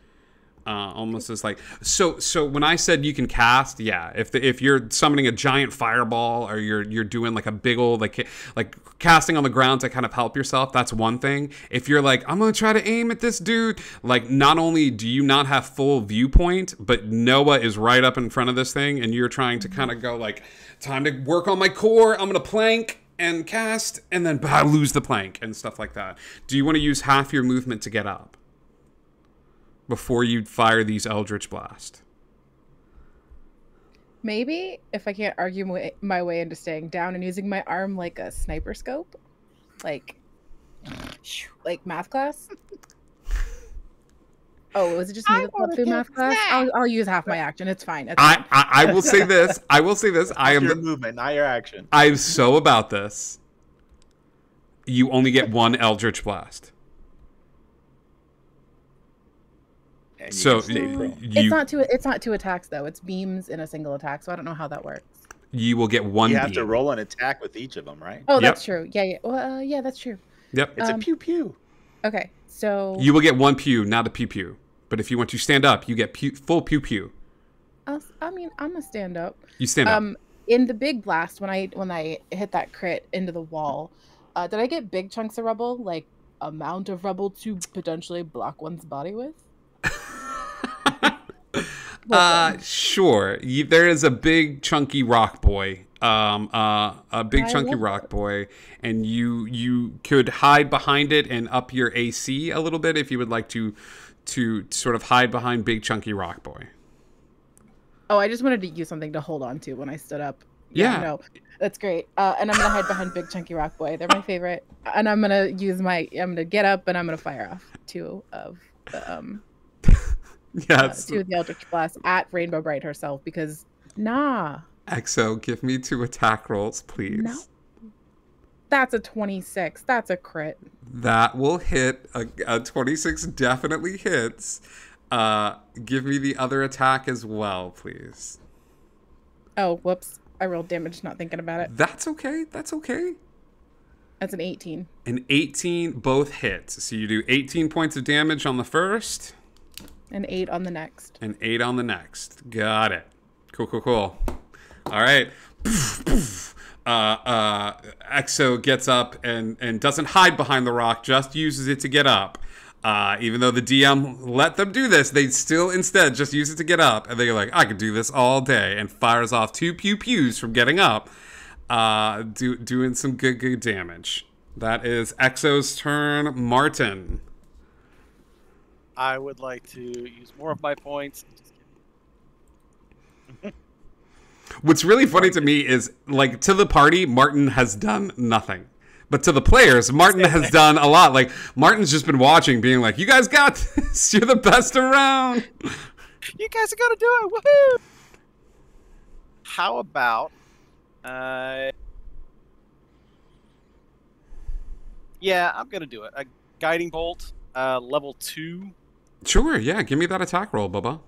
Almost as like so when I said you can cast, yeah, if you're summoning a giant fireball or you're doing like a big old like casting on the ground to kind of help yourself, that's one thing. If you're like, I'm gonna try to aim at this dude, like not only do you not have full viewpoint, but Noah is right up in front of this thing and you're trying to kind of go like, time to work on my core, I'm gonna plank and cast and then lose the plank and stuff like that. Do you want to use half your movement to get up before you fire these Eldritch Blast? Maybe if I can't argue my way into staying down and using my arm like a sniper scope, like math class. Oh, was it just me that fell through math class? I'll use half my action. It's fine. I will say this. I will say this. I am your movement, not your action. I'm so about this. You only get one Eldritch Blast. So it's not two attacks though. It's beams in a single attack. So I don't know how that works. You will get one. You have to roll an attack with each of them, right? Oh, that's true. Yeah. Well, yeah, that's true. Yep. It's a pew pew. Okay, so you will get one pew, not a pew pew. But if you want to stand up, you get full pew pew. I mean, I'm gonna stand up. You stand up. In the big blast, when I hit that crit into the wall, did I get big chunks of rubble, like amount of rubble to potentially block one's body with? Sure. There is a big chunky rock boy. A big chunky rock boy, and you could hide behind it and up your AC a little bit if you would like to sort of hide behind big chunky rock boy. Oh, I just wanted to use something to hold on to when I stood up. Yeah. No, that's great. And I'm gonna hide behind big chunky rock boy. They're my favorite. And I'm gonna get up and I'm gonna fire off two of the two of the Eldritch Blast at Rainbow Bright herself because Exo, give me 2 attack rolls, please. No. That's a 26. That's a crit. That will hit. A 26 definitely hits. Give me the other attack as well, please. Oh, whoops. I rolled damage not thinking about it. That's okay. That's okay. That's an 18. An 18, both hits. So you do 18 points of damage on the first. And 8 on the next. And 8 on the next. Got it. Cool. All right. Exo gets up and doesn't hide behind the rock, just uses it to get up. Even though the DM let them do this, they still instead just use it to get up. And they're like, I could do this all day. And fires off 2 pew-pews from getting up. Doing some good damage. That is Exo's turn. Martin. I would like to use more of my points. What's really funny to me is, like, to the party, Martin has done nothing. But to the players, Martin has done a lot. Like, Martin's just been watching, being like, you guys got this. You're the best around. You guys are going to do it. Woohoo! How about... yeah, I'm going to do it. A Guiding Bolt, level 2. Sure, yeah. Give me that attack roll, Bubba.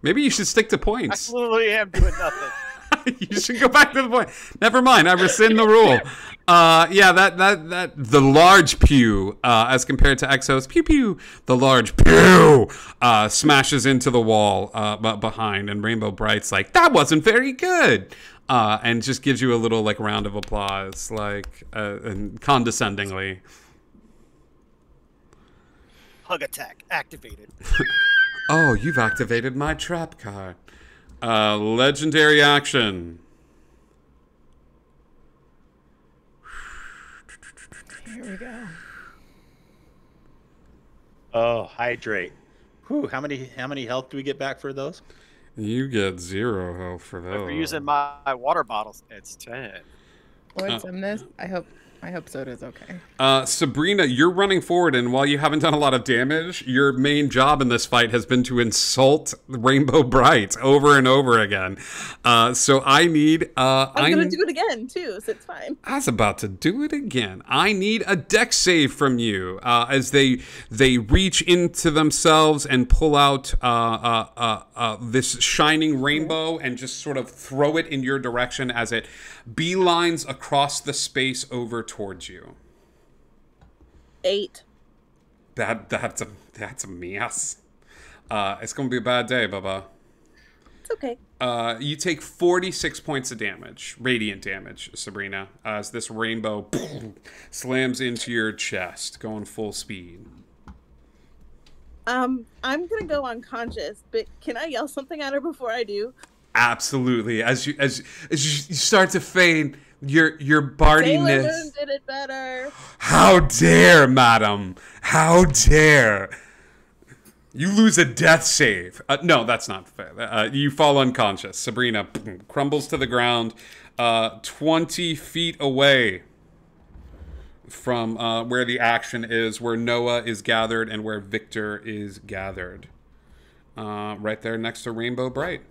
Maybe you should stick to points. I literally am doing nothing. You should go back to the point. Never mind. I rescind the rule. Yeah, that the large pew, as compared to Exo's pew pew, the large pew smashes into the wall behind, and Rainbow Bright's like, that wasn't very good, and just gives you a little like round of applause, like and condescendingly. Hug attack activated. Oh, you've activated my trap card. Legendary action. Here we go. Oh, hydrate. Whew, how many health do we get back for those? You get 0 health for If those. we're using my water bottles, it's 10. Lord Simnus, I hope I hope Soda's okay. Sabrina, you're running forward, and while you haven't done a lot of damage, your main job in this fight has been to insult Rainbow Bright over and over again. So I need... I'm going to do it again, too, so it's fine. I was about to do it again. I need a dex save from you as they reach into themselves and pull out this shining rainbow and just sort of throw it in your direction as it beelines across the space over towards you. 8. That's a mess. It's gonna be a bad day, Bubba. It's okay. You take 46 points of damage, radiant damage, Sabrina, as this rainbow slams into your chest, going full speed. I'm gonna go unconscious, but can I yell something at her before I do? Absolutely. As you start to fade, your bardiness. Sailor Moon did it better. How dare, madam? How dare? You lose a death save. No, that's not fair. You fall unconscious. Sabrina crumbles to the ground 20 feet away from where the action is, where Noah is gathered and where Victor is gathered. Right there next to Rainbow Bright.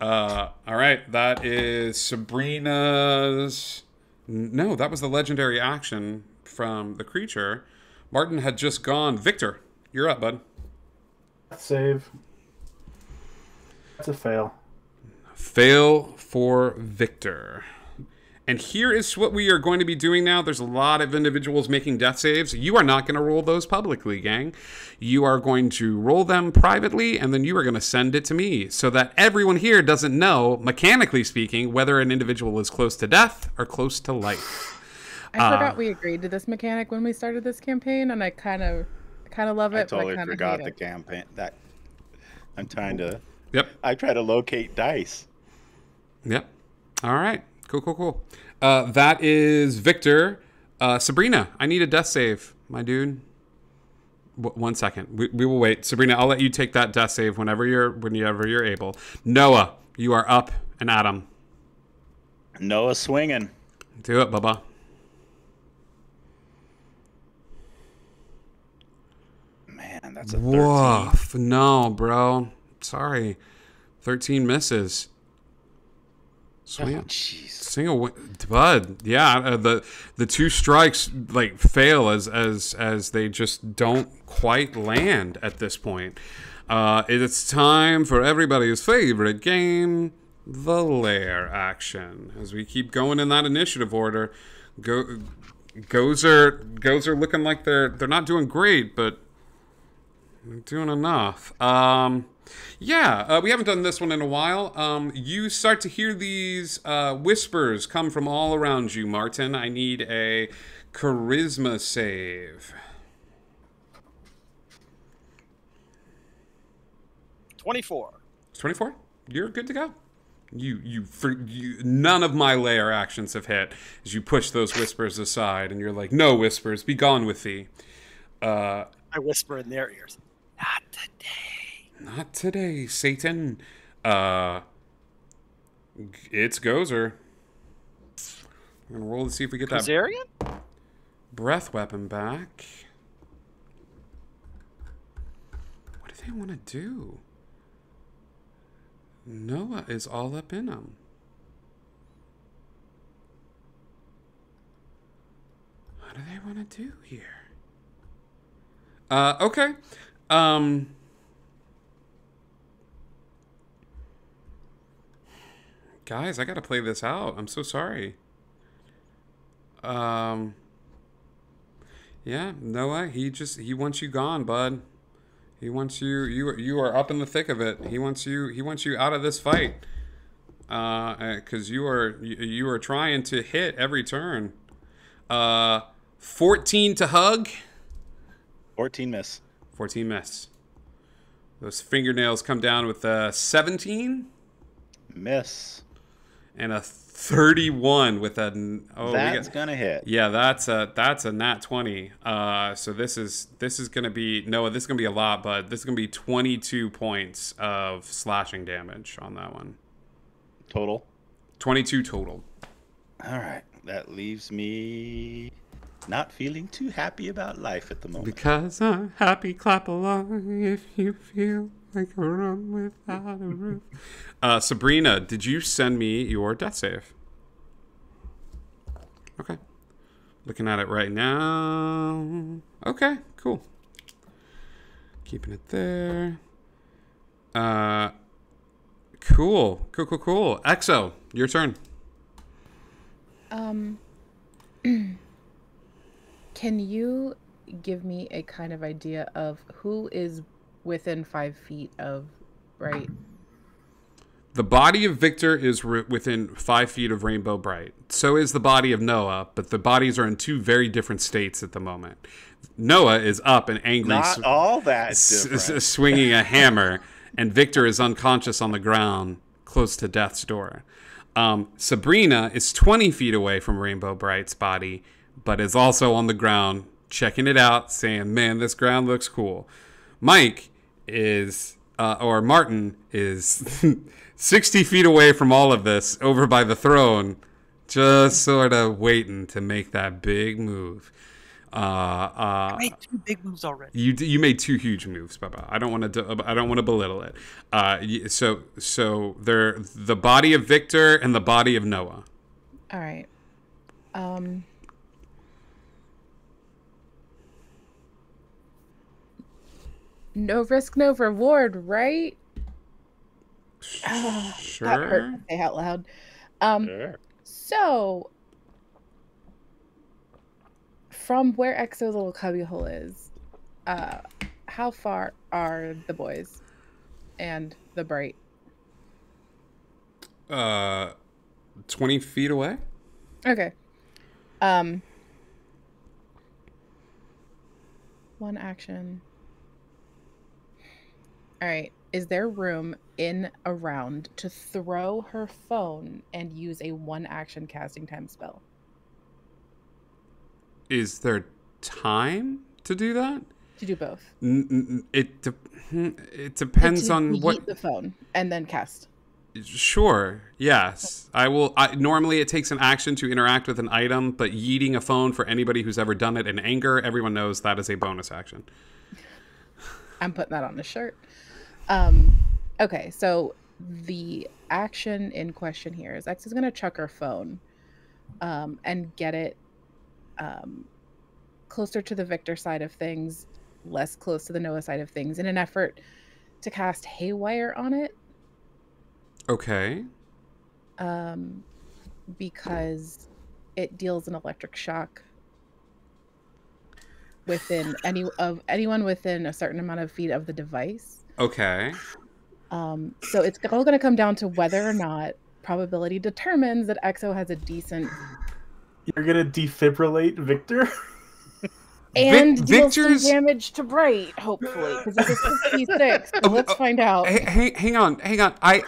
All right, that is Sabrina's... No, that was the legendary action from the creature. Martin had just gone. Victor, you're up, bud. Save. That's a fail. Fail for Victor. And here is what we are going to be doing now. There's a lot of individuals making death saves. You are not going to roll those publicly, gang. You are going to roll them privately, and then you are going to send it to me so that everyone here doesn't know, mechanically speaking, whether an individual is close to death or close to life. I forgot we agreed to this mechanic when we started this campaign, and I kind of love it. I totally but I forgot hate the it. campaign. That I'm trying to. Yep. I try to locate dice. Yep. All right. Cool. That is Victor. Sabrina, I need a death save, my dude. 1 second. We will wait. Sabrina, I'll let you take that death save whenever you're able. Noah, you are up and at him. Noah swinging. Do it, Bubba. Man, that's a 13. Woof. No, bro. Sorry. 13 misses. Swing. Oh, jeez. Single bud. Yeah, the two strikes like fail as they just don't quite land at this point. It's time for everybody's favorite game, the lair action. As we keep going in that initiative order, goes are looking like they're not doing great, but they're doing enough. Yeah, we haven't done this one in a while. You start to hear these whispers come from all around you, Martin. I need a charisma save. 24. 24? You're good to go. None of my lair actions have hit as you push those whispers aside, and you're like, no whispers, be gone with thee. I whisper in their ears, not today. Not today, Satan. It's Gozer. I'm gonna roll to see if we get that Kazarian? breath weapon back. What do they want to do? Noah is all up in them. What do they want to do here? Okay. Guys, I gotta play this out. I'm so sorry. Yeah, Noah, he wants you gone, bud. He wants you are up in the thick of it. He wants you out of this fight. 'Cause you are trying to hit every turn. 14 to hug. 14 miss. 14 miss. Those fingernails come down with a 17. Miss. And a 31 with a... Oh, that's gonna hit. Yeah, that's a nat 20. So this is gonna be... Noah, this is gonna be a lot, but this is gonna be 22 points of slashing damage on that one. Total? 22 total. All right. that leaves me not feeling too happy about life at the moment. Because I'm happy, clap along if you feel like a room without a roof. Sabrina, did you send me your death save? Okay. Looking at it right now. Okay, cool. Keeping it there. Cool. Exo, your turn. Can you give me a kind of idea of who is within 5 feet of Bright? The body of Victor is within 5 feet of Rainbow Bright. So is the body of Noah, but the bodies are in two very different states at the moment. Noah is up and angry, Not all that different. Swinging a hammer, and Victor is unconscious on the ground, close to death's door. Sabrina is 20 feet away from Rainbow Bright's body, but is also on the ground, checking it out, saying, man, this ground looks cool. Mike is, or Martin is 60 feet away from all of this, over by the throne, just sort of waiting to make that big move. I made 2 big moves already. You made 2 huge moves, Bubba. I don't want to belittle it. So they're the body of Victor and the body of Noah. All right. No risk, no reward, right? Sure. That hurt to say out loud. Sure. So, from where Exo's little cubbyhole is, how far are the boys and the Bright? 20 feet away. Okay. One action. All right. Is there room in a round to throw her phone and use a 1 action casting time spell? Is there time to do that? To do both. It depends on yeet what the phone and then cast. Sure. Yes. I will. Normally, it takes an action to interact with an item, but yeeting a phone for anybody who's ever done it in anger, everyone knows that is a bonus action. I'm putting that on a shirt. Okay, so the action in question here is X is going to chuck her phone and get it closer to the Victor side of things, less close to the Noah side of things, in an effort to cast Haywire on it. Okay. Because it deals an electric shock within anyone within a certain amount of feet of the device. Okay. So it's all going to come down to whether or not probability determines that Exo has a decent. You're gonna defibrillate Victor? And deal Victor's some damage to Bright, hopefully, because it's a 56. So let's find out. Hang on. I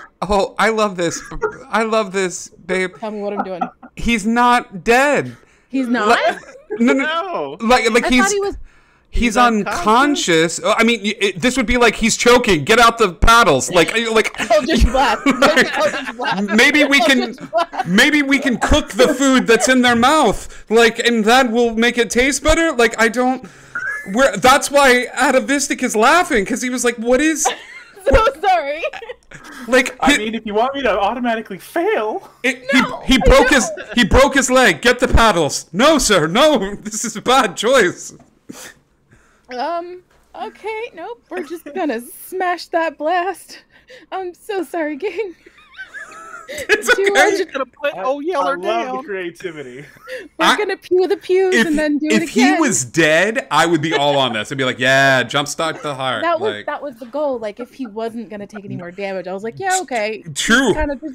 love this. I love this, babe. Tell me what I'm doing. He's not dead. He's not. No. Like I he's. thought he was. He's unconscious. I mean, this would be like he's choking. Get out the paddles. Like. Eldritch blast. Maybe we can cook the food that's in their mouth. Like, and that will make it taste better. Like, I don't. That's why Atavistic is laughing, because he was like, "What is?" So sorry. Like, I mean, if you want me to automatically fail, he broke his leg. Get the paddles. No, sir. No, this is a bad choice. Okay, nope. We're just gonna smash that blast. I'm so sorry, gang. It's okay. I'm just gonna put yell her I love down. the creativity. We're gonna pew the pews and then do it again. If he was dead, I would be all on this. I'd be like, yeah, jumpstart the heart. That was the goal. Like, if he wasn't gonna take any more damage, I was like, yeah, okay. True.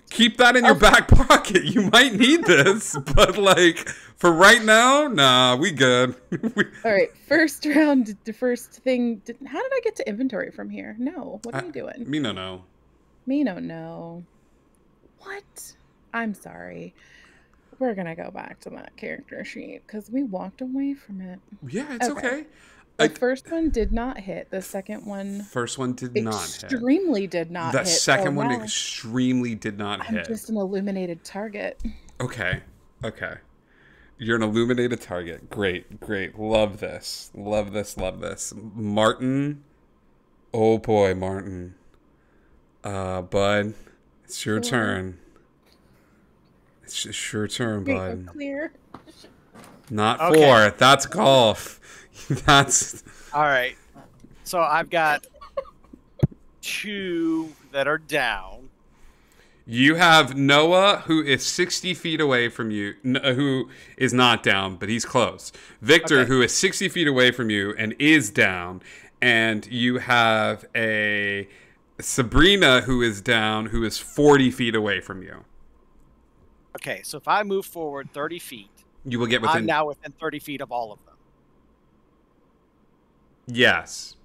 Keep that in your back pocket. You might need this, but like for right now, nah, we good. All right, first round. The first thing. How did I get to inventory from here? No. What are you doing? Me no know. Me no know. What? I'm sorry. We're gonna go back to that character sheet because we walked away from it. Yeah, it's okay. The first one did not hit. The second one. First one did not hit. Extremely did not hit. The second one extremely did not hit. I'm just an illuminated target. Okay. You're an illuminated target. Great, great. Love this. Love this, love this. Martin. Oh boy, Martin. Bud, it's your turn. It's your turn, bud. Clear. Not Okay. 4. That's golf. That's All right. So I've got 2 that are down. You have Noah, who is 60 feet away from you, who is not down, but he's close. Victor, Okay. who is 60 feet away from you and is down. And you have a Sabrina, who is down, who is 40 feet away from you. Okay, so if I move forward 30 feet, You will get I'm within... now within 30 feet of all of them. Yes.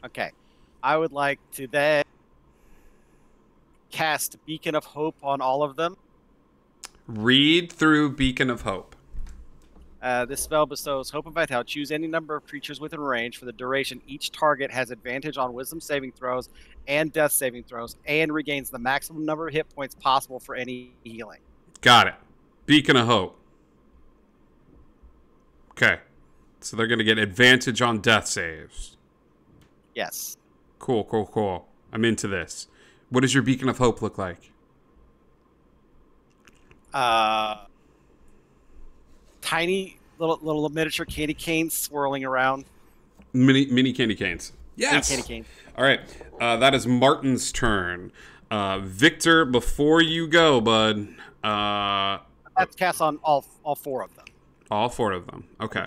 Okay. I would like to then cast Beacon of Hope on all of them. Read through Beacon of Hope. This spell bestows Hope and Vitality. Choose any number of creatures within range. For the duration, each target has advantage on Wisdom saving throws and Death saving throws, and regains the maximum number of hit points possible for any healing. Got it. Beacon of Hope. Okay. So they're going to get advantage on death saves. Yes. Cool, cool, cool. I'm into this. What does your Beacon of Hope look like? Tiny little miniature candy canes swirling around. Mini candy canes. Yes. Mini candy cane. All right. That is Martin's turn. Victor, before you go, bud. That's cast on all 4 of them. All 4 of them. Okay.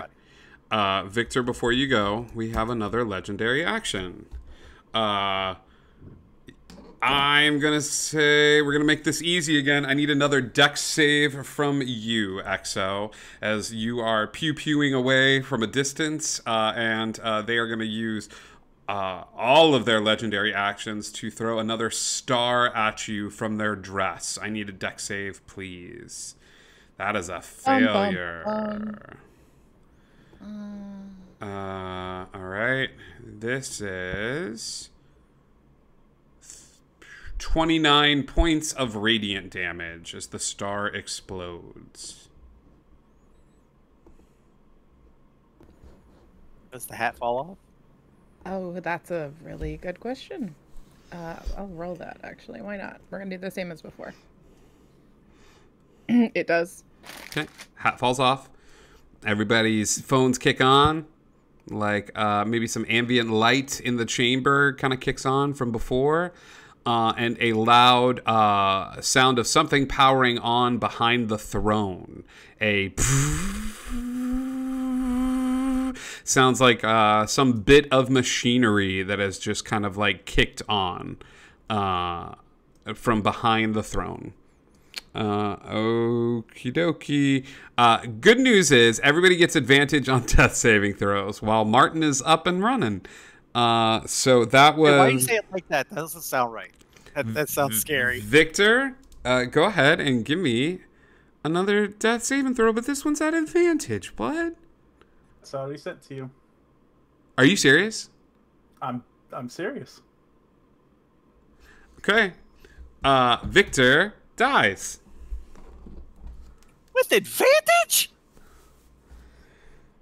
Victor, before you go, we have another legendary action. I'm going to say we're going to make this easy again. I need another dex save from you, Exo, as you are pew-pewing away from a distance, and they are going to use all of their legendary actions to throw another star at you from their dress. I need a dex save, please. That is a failure. All right. This is 29 points of radiant damage as the star explodes. Does the hat fall off? Oh, that's a really good question. I'll roll that, actually. Why not? We're going to do the same as before. It does. Okay. Hat falls off. Everybody's phones kick on. Like maybe some ambient light in the chamber kind of kicks on from before. And a loud sound of something powering on behind the throne. A sounds like some bit of machinery that has just kind of like kicked on from behind the throne. Okie dokie. Good news is everybody gets advantage on death saving throws while Martin is up and running. So that was... Hey, why do you say it like that? That doesn't sound right. That sounds scary. Victor, go ahead and give me another death saving throw, but this one's at advantage. What? It's already sent to you. Are you serious? I'm serious. Okay. Victor dies. With advantage?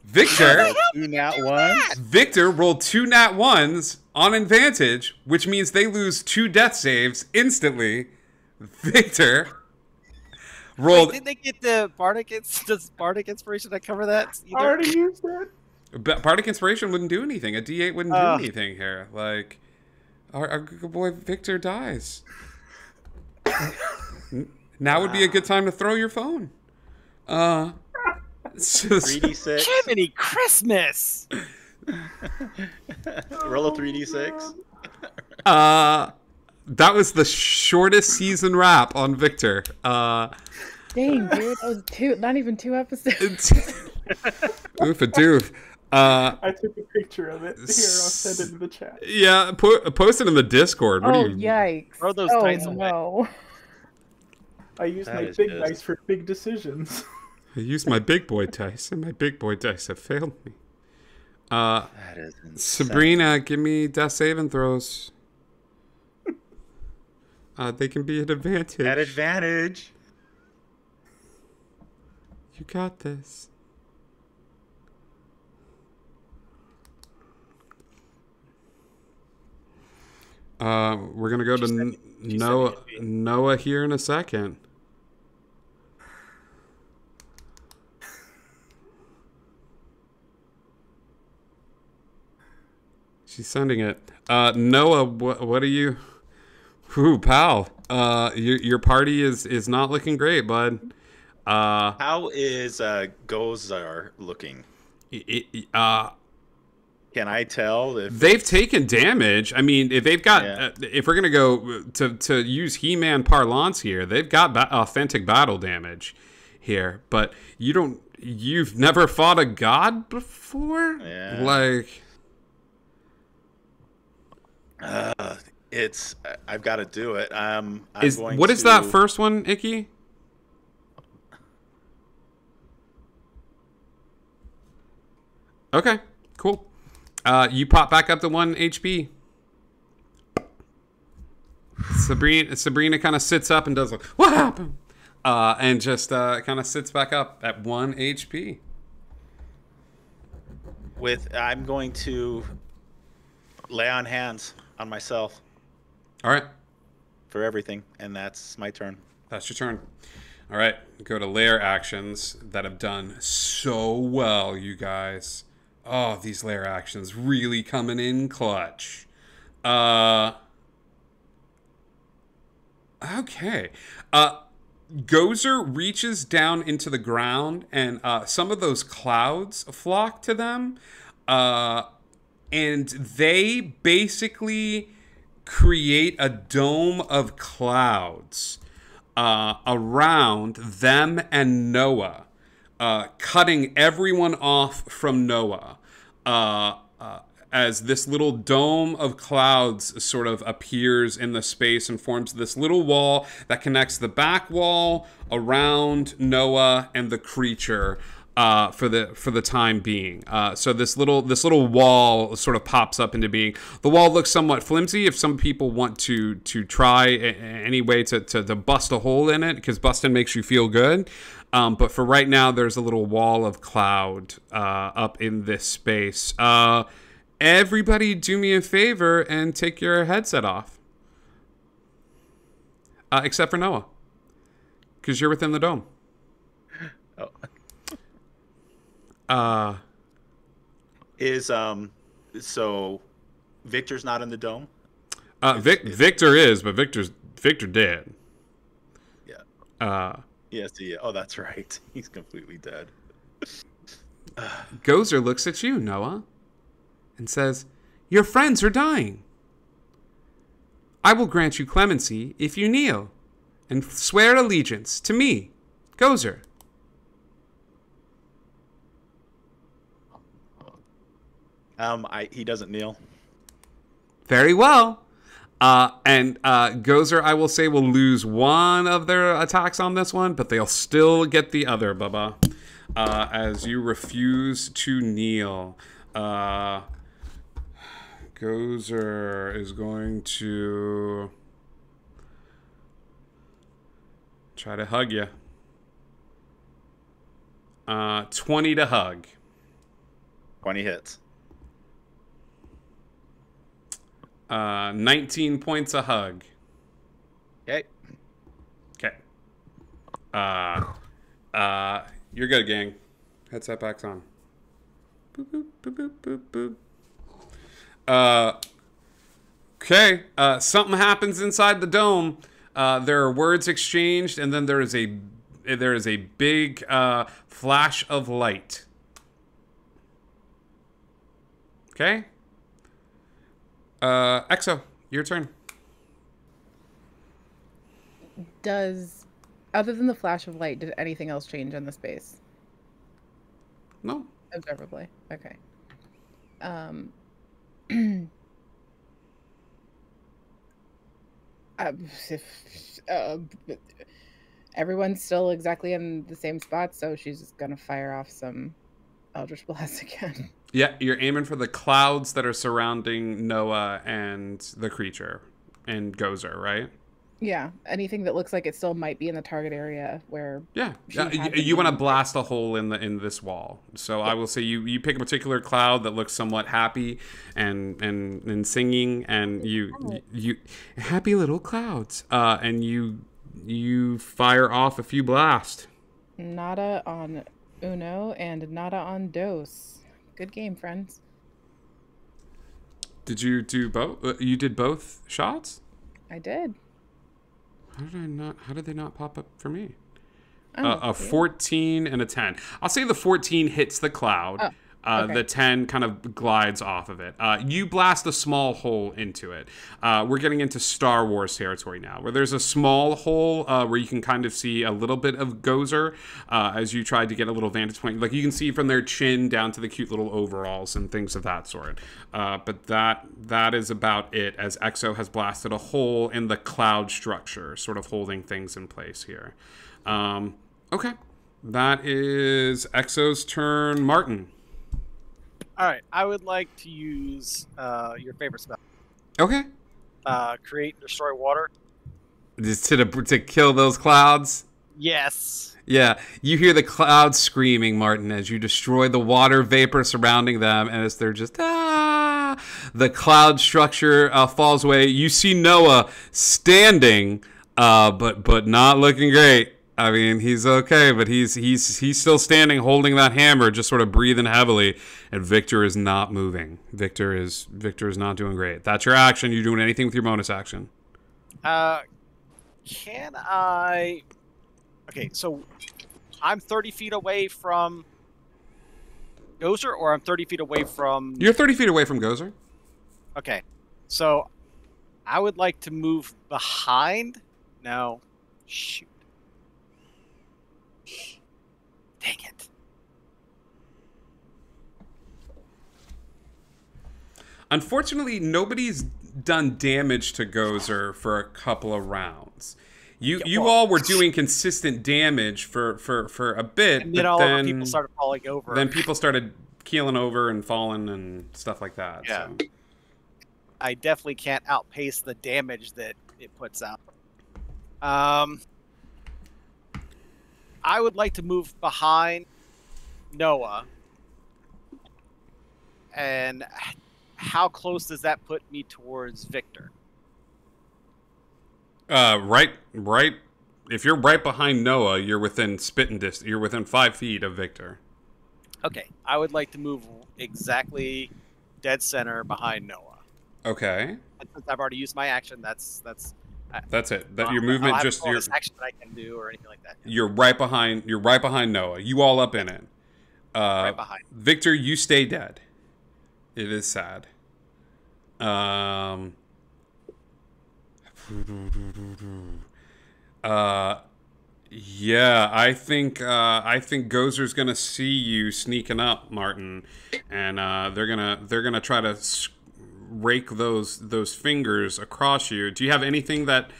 Victor... Do not one. Victor rolled 2 nat 1s on advantage, which means they lose 2 death saves instantly. Victor rolled... Wait, didn't they get the Bardic, does Bardic Inspiration to cover that? I already used it. But Bardic Inspiration wouldn't do anything. A D8 wouldn't do anything here. Like, our good boy Victor dies. Now would be a good time to throw your phone. 3d6. Jiminy Christmas! Roll a 3d6. That was the shortest season wrap on Victor. Dang, dude, that was not even 2 episodes. Oof a doof. I took a picture of it. Here, I'll send it in the chat. Yeah, post it in the Discord. What Oh, do you... yikes. Throw those oh, dice away. no. I used That my is big just- dice for big decisions. I used my big boy dice, and my big boy dice have failed me. That is insane. Sabrina, give me death saving throws. They can be at advantage. At advantage. You got this. We're gonna go to Noah here in a second. She's sending it. Noah, what are you? Ooh, pal. Your party is not looking great, bud. How is Gozar looking? Can I tell if they've taken damage? I mean, if they've got, if we're gonna go to use He-Man parlance here, they've got authentic battle damage here. But you've never fought a god before, like. I've got to do it. What is that first one, Icky? Okay, cool. You pop back up to 1 HP. Sabrina kind of sits up and does like, what happened? And just kind of sits back up at 1 HP. I'm going to lay on hands on myself. All right. For everything, and that's my turn. That's your turn. All right, go to lair actions that have done so well, you guys. Oh, these lair actions really coming in clutch. Okay. Gozer reaches down into the ground, and some of those clouds flock to them. And they basically create a dome of clouds around them and Noah, cutting everyone off from Noah, as this little dome of clouds sort of appears in the space and forms this little wall that connects the back wall around Noah and the creature. For the time being, so this little wall sort of pops up into being. The wall looks somewhat flimsy. If some people want to try any way to bust a hole in it, because busting makes you feel good. But for right now, there's a little wall of cloud up in this space. Everybody, do me a favor and take your headset off, except for Noah, because you're within the dome. Oh. So Victor's not in the dome? Victor is, but Victor dead. Yeah. Yes, yeah. Oh, that's right. He's completely dead. Gozer looks at you, Noah, and says, "Your friends are dying. I will grant you clemency if you kneel and swear allegiance to me, Gozer." He doesn't kneel. Very well. And Gozer, I will say, will lose one of their attacks on this one, but they'll still get the other, Bubba, as you refuse to kneel. Gozer is going to try to hug you. 20 to hug. 20 hits. 19 points a hug. Okay. Okay. You're good, gang. Headset back's on. Boop, boop, boop, boop, boop, boop. Okay. Something happens inside the dome. There are words exchanged, and then there is a big flash of light. Okay. Exo, your turn. Other than the flash of light, did anything else change in the space? No. Observably. Okay. Everyone's still exactly in the same spot, so she's just gonna fire off some Eldritch Blast again. Yeah, you're aiming for the clouds that are surrounding Noah and the creature and Gozer, right? Yeah, anything that looks like it still might be in the target area where. Yeah, she had been you want to moving. blast a hole in this wall. So I will say you pick a particular cloud that looks somewhat happy and singing, and you happy little clouds, and you fire off a few blasts. Nada on uno and nada on dos. Good game, friends. Did you do both? You did both shots? I did. How did they not pop up for me? Oh, A 14 and a 10. I'll say the 14 hits the cloud. Oh, okay. The 10 kind of glides off of it. You blast a small hole into it. We're getting into Star Wars territory now, where there's a small hole where you can kind of see a little bit of Gozer as you try to get a little vantage point. Like you can see from their chin down to the cute little overalls and things of that sort. But that is about it, as Exo has blasted a hole in the cloud structure, sort of holding things in place here. Okay. That is Exo's turn. Martin. All right, I would like to use your favorite spell. Okay. Create and destroy water. Just to kill those clouds? Yes. Yeah, you hear the clouds screaming, Martin, as you destroy the water vapor surrounding them, and as they're just, the cloud structure falls away. You see Noah standing, but not looking great. I mean, he's okay, but he's still standing, holding that hammer, just sort of breathing heavily. And Victor is not moving. Victor is not doing great. That's your action. You doing anything with your bonus action? Can I? Okay, so I'm 30 feet away from Gozer, or I'm 30 feet away from. You're 30 feet away from Gozer. Okay, so I would like to move behind. No, shoot. Dang it. Unfortunately, nobody's done damage to Gozer for a couple of rounds. You all were doing consistent damage for a bit, and then all the people started falling over. Then people started keeling over and falling and stuff like that. Yeah. So. I definitely can't outpace the damage that it puts out. I would like to move behind Noah. And how close does that put me towards Victor? Right. If you're right behind Noah, you're within spitting distance. You're within 5 feet of Victor. Okay, I would like to move exactly dead center behind Noah. Okay. Since I've already used my action, that's it. That your movement just your action that I can do or anything like that. You're right behind Noah. You all up in it. Right behind. Victor, you stay dead. It is sad. Yeah, I think Gozer's gonna see you sneaking up, Martin, and they're gonna try to rake those fingers across you. Do you have anything that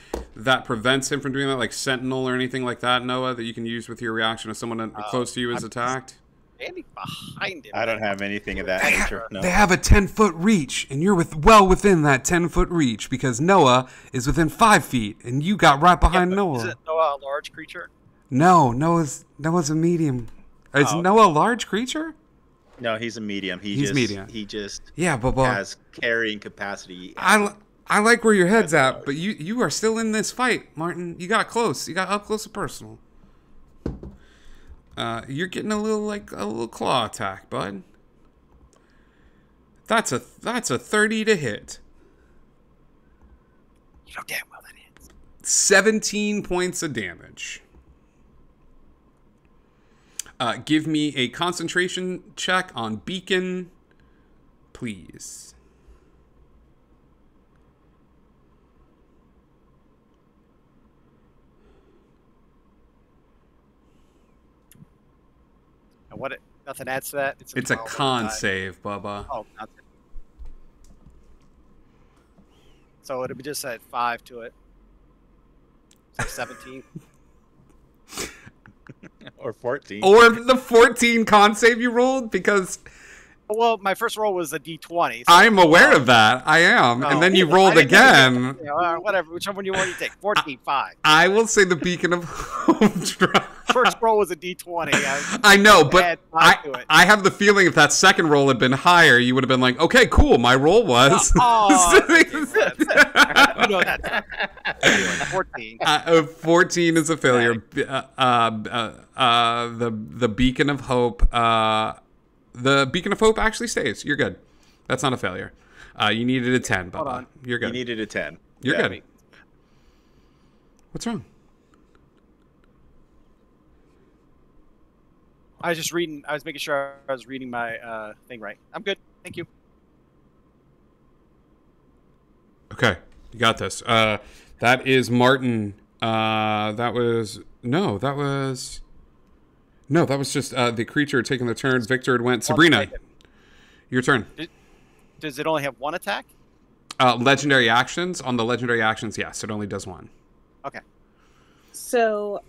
prevents him from doing that, like Sentinel or anything like that, Noah, that you can use with your reaction if someone close to you is attacked? Standing behind him. I don't have anything of that nature. No. They have a 10-foot reach, and you're well within that 10-foot reach because Noah is within 5 feet, and you got right behind Noah. Is it Noah a large creature? No, Noah's a medium. Is Noah a large creature? No, he's a medium. He's medium. He just Bubba. has carrying capacity. I like where your head's at, but you are still in this fight, Martin. You got close. You got up close and personal. You're getting a little claw attack, bud. That's a 30 to hit. You know damn well that hits. 17 points of damage. Give me a concentration check on Beacon, please. And nothing adds to that? It's a con save, Bubba. Oh, nothing. So it would be just at 5 to it. So 17. Or 14. Or the 14 con save you rolled, because Well, my first roll was a D20. So, I'm aware of that. I am. And then you rolled again. Whatever. Which one you want to take? 14, 5. I will say the Beacon of Hope drop. First roll was a D20. I know, but I have the feeling if that second roll had been higher, you would have been like, okay, cool, my roll was. 14. 14 is a failure. The Beacon of Hope. The Beacon of Hope actually stays. You're good. That's not a failure. You needed a 10, Bubba. Hold on. You're good. You needed a 10. You're good. What's wrong? I was just reading. I was making sure I was reading my thing right. I'm good. Thank you. Okay, you got this. That is Martin. That was just the creature taking the turn. Victor had went. Sabrina, your turn. Does it only have one attack? Legendary actions. On the legendary actions, yes, it only does one. Okay. So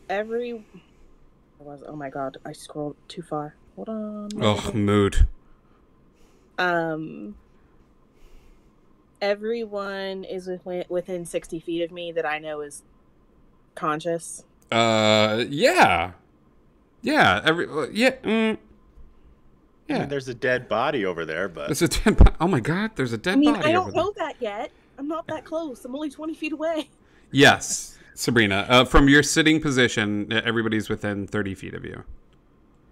oh my god, I scrolled too far. Hold on. Oh, mood. Everyone is within 60 feet of me that I know is conscious. Yeah. Yeah. Yeah. I mean, there's a dead body over there, but there's a dead body. Oh my god, there's a dead body. I don't know that yet. I'm not that close. I'm only 20 feet away. Yes, Sabrina. From your sitting position, everybody's within 30 feet of you.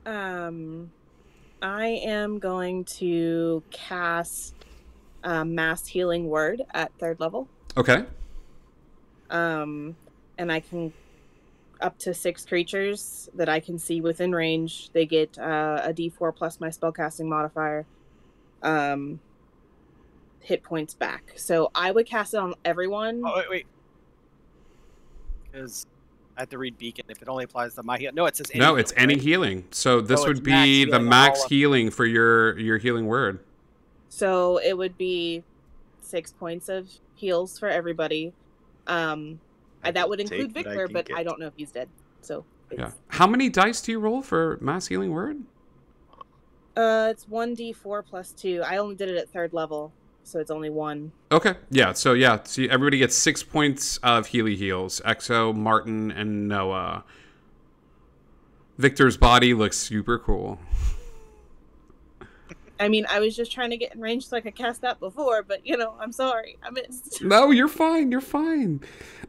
I am going to cast Mass Healing Word at 3rd level. Okay. And I can up to 6 creatures that I can see within range. They get a D4 plus my spellcasting modifier. Hit points back. So I would cast it on everyone. Oh wait. Because I have to read Beacon. If it only applies to my heal. No, it says any it's any healing. So this would be the max healing for your healing word. So it would be 6 points of heals for everybody. That would include Victor, but I don't know if he's dead. So yeah. How many dice do you roll for mass healing word? It's 1d4 plus 2. I only did it at 3rd level, so it's only 1. Okay. Yeah. So yeah. See, everybody gets 6 points of heals. Exo, Martin, and Noah. Victor's body looks super cool. I mean, I was just trying to get in range so I could cast that before, but, I'm sorry. I missed. No, you're fine. You're fine.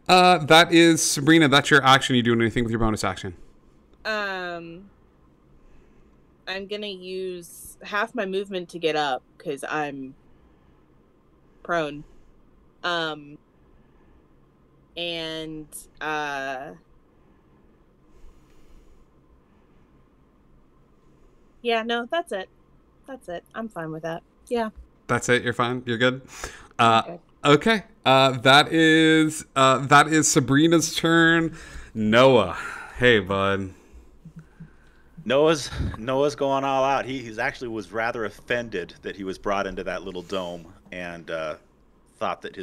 That is, Sabrina, that's your action. You doing anything with your bonus action? I'm going to use half my movement to get up because I'm prone. Yeah, no, that's it. That's it. I'm fine with that. Yeah. That's it. You're fine. You're good. Okay. Okay. That is Sabrina's turn. Noah. Hey, bud. Noah's going all out. He's actually was rather offended that he was brought into that little dome and thought that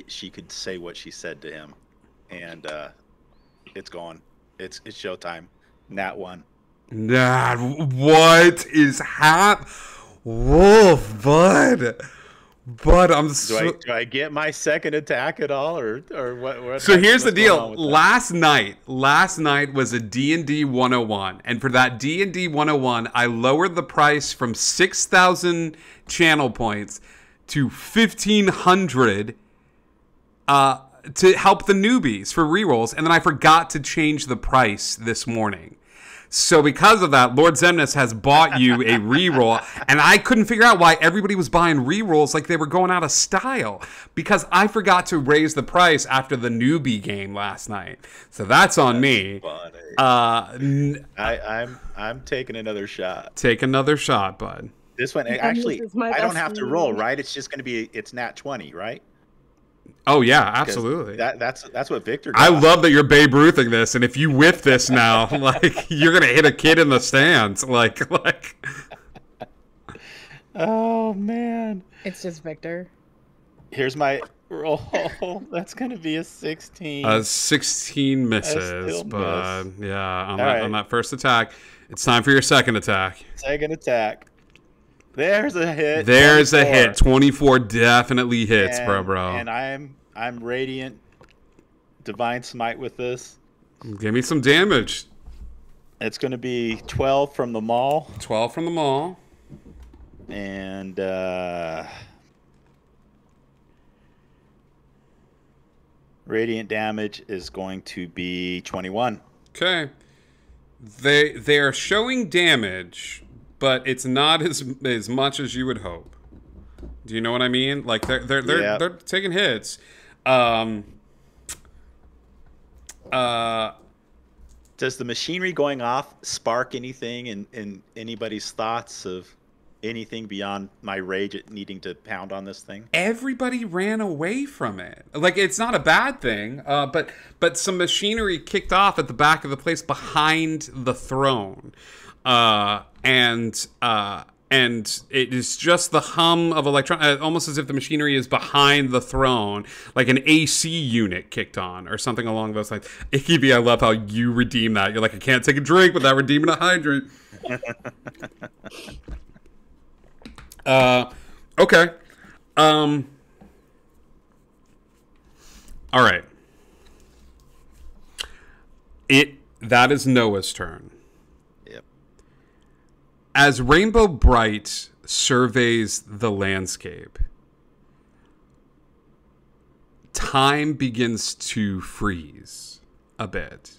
she could say what she said to him, and it's gone. It's showtime. Nat 1. Nah, what is Wolf, bud? But do I get my second attack at all, or what? So here's the deal. Last night was a D&D 101, and for that D&D 101, I lowered the price from 6,000 channel points to 1,500 to help the newbies for rerolls, and then I forgot to change the price this morning. So because of that, Lord Zemnis has bought you a reroll, and I couldn't figure out why everybody was buying rerolls like they were going out of style, because I forgot to raise the price after the newbie game last night. So that's on me. I'm taking another shot. Take another shot, bud. This one actually, I don't have to roll, right? It's just going to be Nat 20, right? Oh yeah, absolutely. That's what Victor got. I love that you're Babe Ruthing this, and if you whiff this now, like you're gonna hit a kid in the stands, like. Oh man! It's just Victor. Here's my roll. That's gonna be a 16. A 16 misses, but yeah, on that first attack, it's time for your second attack. Second attack. There's a hit. There's 24. a hit. 24 definitely hits, bro. And I'm radiant divine smite with this. Give me some damage. It's going to be 12 from the maul. 12 from the maul. And radiant damage is going to be 21. Okay. They are showing damage, but it's not as much as you would hope. Do you know what I mean? Like they're taking hits. Does the machinery going off spark anything in anybody's thoughts of anything beyond my rage at needing to pound on this thing? Everybody ran away from it. Like, it's not a bad thing, but some machinery kicked off at the back of the place behind the throne, and it is just the hum of electron, almost as if the machinery is behind the throne, like an AC unit kicked on or something along those lines. Ikibi, I love how you redeem that. You're like, I can't take a drink without redeeming a hydrant. Okay. All right. That is Noah's turn. Yep. As Rainbow Bright surveys the landscape, time begins to freeze a bit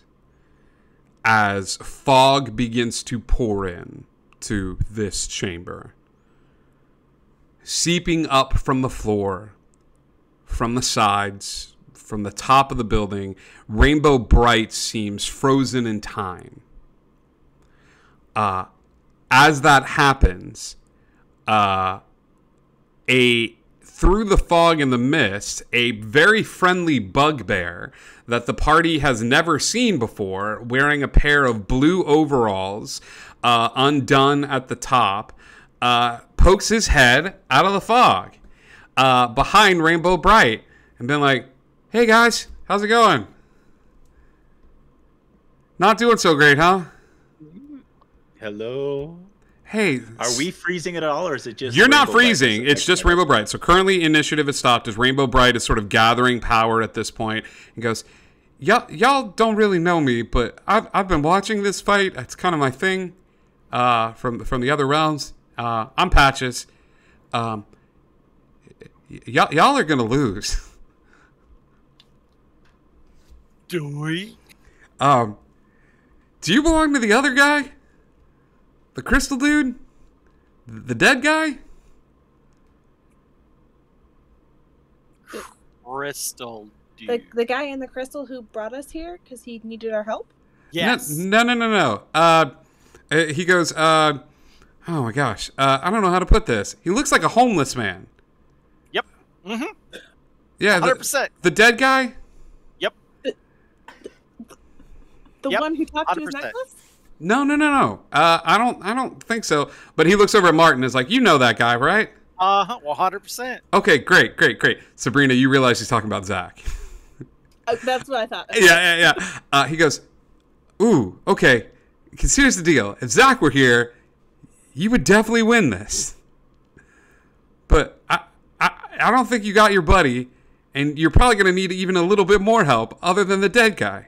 as fog begins to pour in to this chamber. Seeping up from the floor, from the sides, from the top of the building, Rainbow Bright seems frozen in time. As that happens, through the fog and the mist, a very friendly bugbear that the party has never seen before, wearing a pair of blue overalls, undone at the top, pokes his head out of the fog behind Rainbow Bright and been like, hey guys, how's it going? Not doing so great, huh? Hello? Hey. Are we freezing at all, or is it just... You're not Rainbow Bright? freezing. It's just Rainbow Bright. So currently initiative has stopped as Rainbow Bright is sort of gathering power at this point and goes, y'all don't really know me, but I've been watching this fight. It's kind of my thing from the other realms. I'm Patches. Y'all are gonna lose. Do we? Do you belong to the other guy? The crystal dude? The dead guy? Crystal dude. The guy in the crystal who brought us here because he needed our help? Yes. No. He goes, oh my gosh. I don't know how to put this. He looks like a homeless man. Yep. Mm-hmm. Yeah. 100%. The dead guy? Yep. The Yep, one who talked to his 100%. necklace? No. I don't think so. But he looks over at Martin and is like, you know that guy, right? Uh-huh. 100%. Okay, great. Sabrina, you realize he's talking about Zach. That's what I thought. Yeah. He goes, ooh, okay. Because here's the deal. If Zach were here, you would definitely win this. But I don't think you got your buddy, and you're probably going to need even a little bit more help other than the dead guy.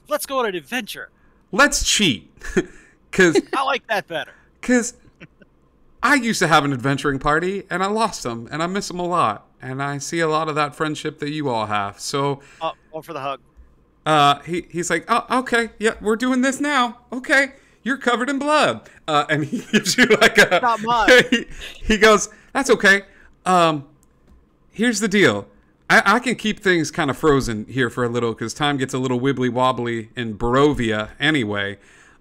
Let's go on an adventure. Let's cheat. Because I like that better. I used to have an adventuring party, and I lost them, and I miss them a lot. And I see a lot of that friendship that you all have. So, One for the hug. he's like, oh, okay, yeah, we're doing this now. Okay, you're covered in blood. And he gives you like a... Not mine. He goes, that's okay. Here's the deal. I can keep things kind of frozen here for a little because time gets a little wibbly wobbly in Barovia anyway.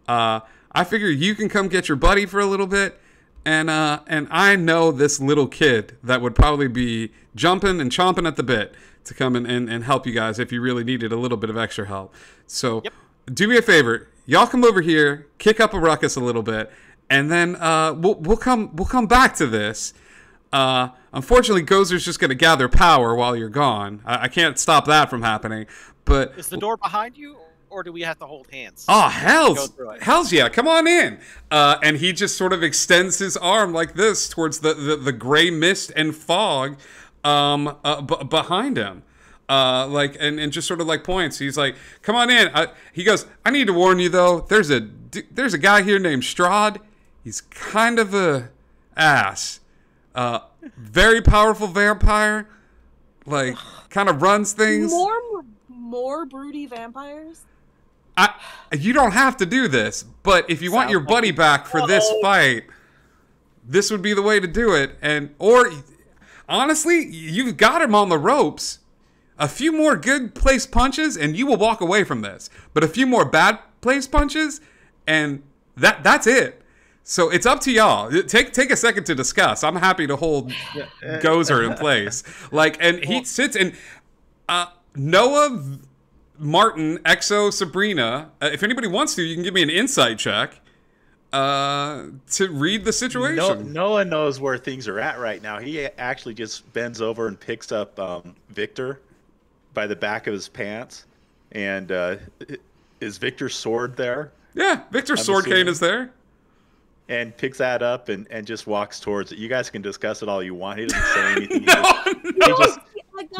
I figure you can come get your buddy for a little bit. And I know this little kid that would probably be jumping and chomping at the bit to come and help you guys if you really needed a little bit of extra help. So do me a favor. Y'all come over here, kick up a ruckus a little bit, and then we'll come back to this. Unfortunately, Gozer's just going to gather power while you're gone. I can't stop that from happening. But Is the door behind you? or do we have to hold hands? Oh, Go through it. hell's yeah, come on in. And he just sort of extends his arm like this towards the gray mist and fog behind him. And just sort of like points. He's like, come on in. He goes, I need to warn you though, there's a guy here named Strahd. He's kind of a ass. Very powerful vampire. Like, kind of runs things. More broody vampires? You don't have to do this, but if you want your buddy back for this fight, this would be the way to do it. Or honestly, you've got him on the ropes. A few more good placed punches, and you will walk away from this. But a few more bad placed punches, and that's it. So it's up to y'all. Take a second to discuss. I'm happy to hold Gozer in place. And he sits and Noah, Martin, Exo, Sabrina. If anybody wants to, you can give me an insight check to read the situation. Noah knows where things are at right now. He actually just bends over and picks up Victor by the back of his pants. And is Victor's sword there? Yeah, Victor's sword cane is there. And picks that up and just walks towards it. You guys can discuss it all you want. He doesn't say anything.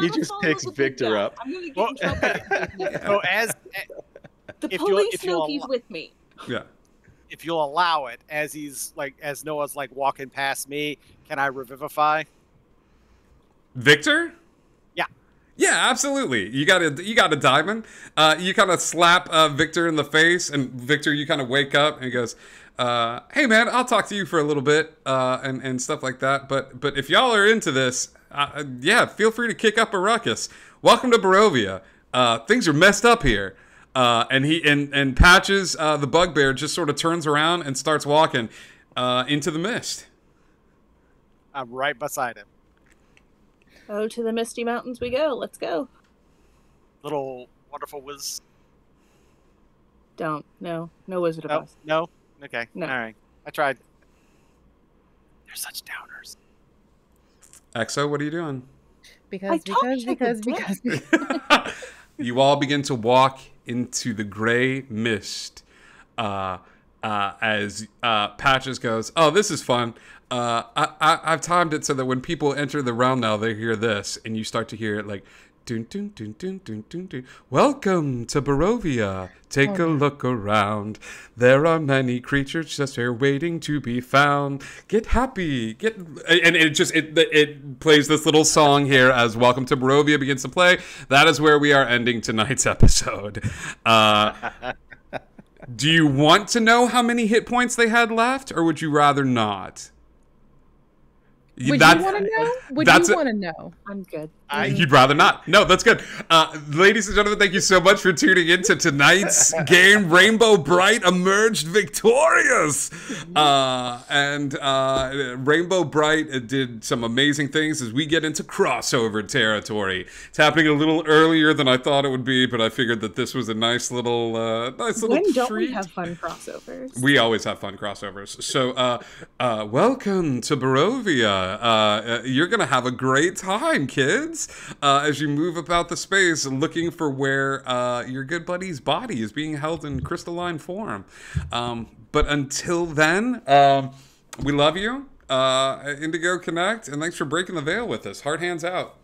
He just picks Victor up. I'm gonna get in trouble. So as The police know he's with me. Yeah. if you'll allow it, as Noah's like walking past me, can I revivify? Victor? Yeah. Yeah, absolutely. You got a diamond. You kind of slap Victor in the face, and Victor, you kind of wake up and he goes, "Hey man, I'll talk to you for a little bit," and stuff like that. But if y'all are into this, yeah, feel free to kick up a ruckus. Welcome to Barovia. Things are messed up here. And Patches, the bugbear, just sort of turns around and starts walking into the mist. I'm right beside him. Oh, to the Misty Mountains we go. Let's go. Little wonderful whiz. Don't. No Wizard of Oz. No? Okay. No. All right. I tried. They're such downers. Exo, what are you doing? Because. You all begin to walk into the gray mist as Patches goes, "Oh, this is fun. I've timed it so that when people enter the realm now, they hear this, and you start to hear it like, dun, dun, dun, dun, dun, dun, dun. Welcome to Barovia. Take a look around. There are many creatures just here waiting to be found. Get happy. And it plays this little song here as Welcome to Barovia begins to play. That is where we are ending tonight's episode. Do you want to know how many hit points they had left, or would you rather not? Would you want to know? Would you want to know? I'm good. You'd rather not. No, that's good. Ladies and gentlemen, thank you so much for tuning into tonight's game. Rainbow Bright emerged victorious. Rainbow Bright did some amazing things as we get into crossover territory. It's happening a little earlier than I thought it would be, but I figured that this was a nice little When don't treat. we have fun crossovers? We always have fun crossovers. So, welcome to Barovia. You're going to have a great time, kids, as you move about the space looking for where your good buddy's body is being held in crystalline form. But until then, we love you. Indigo Connect, and thanks for breaking the veil with us. Hard hands out.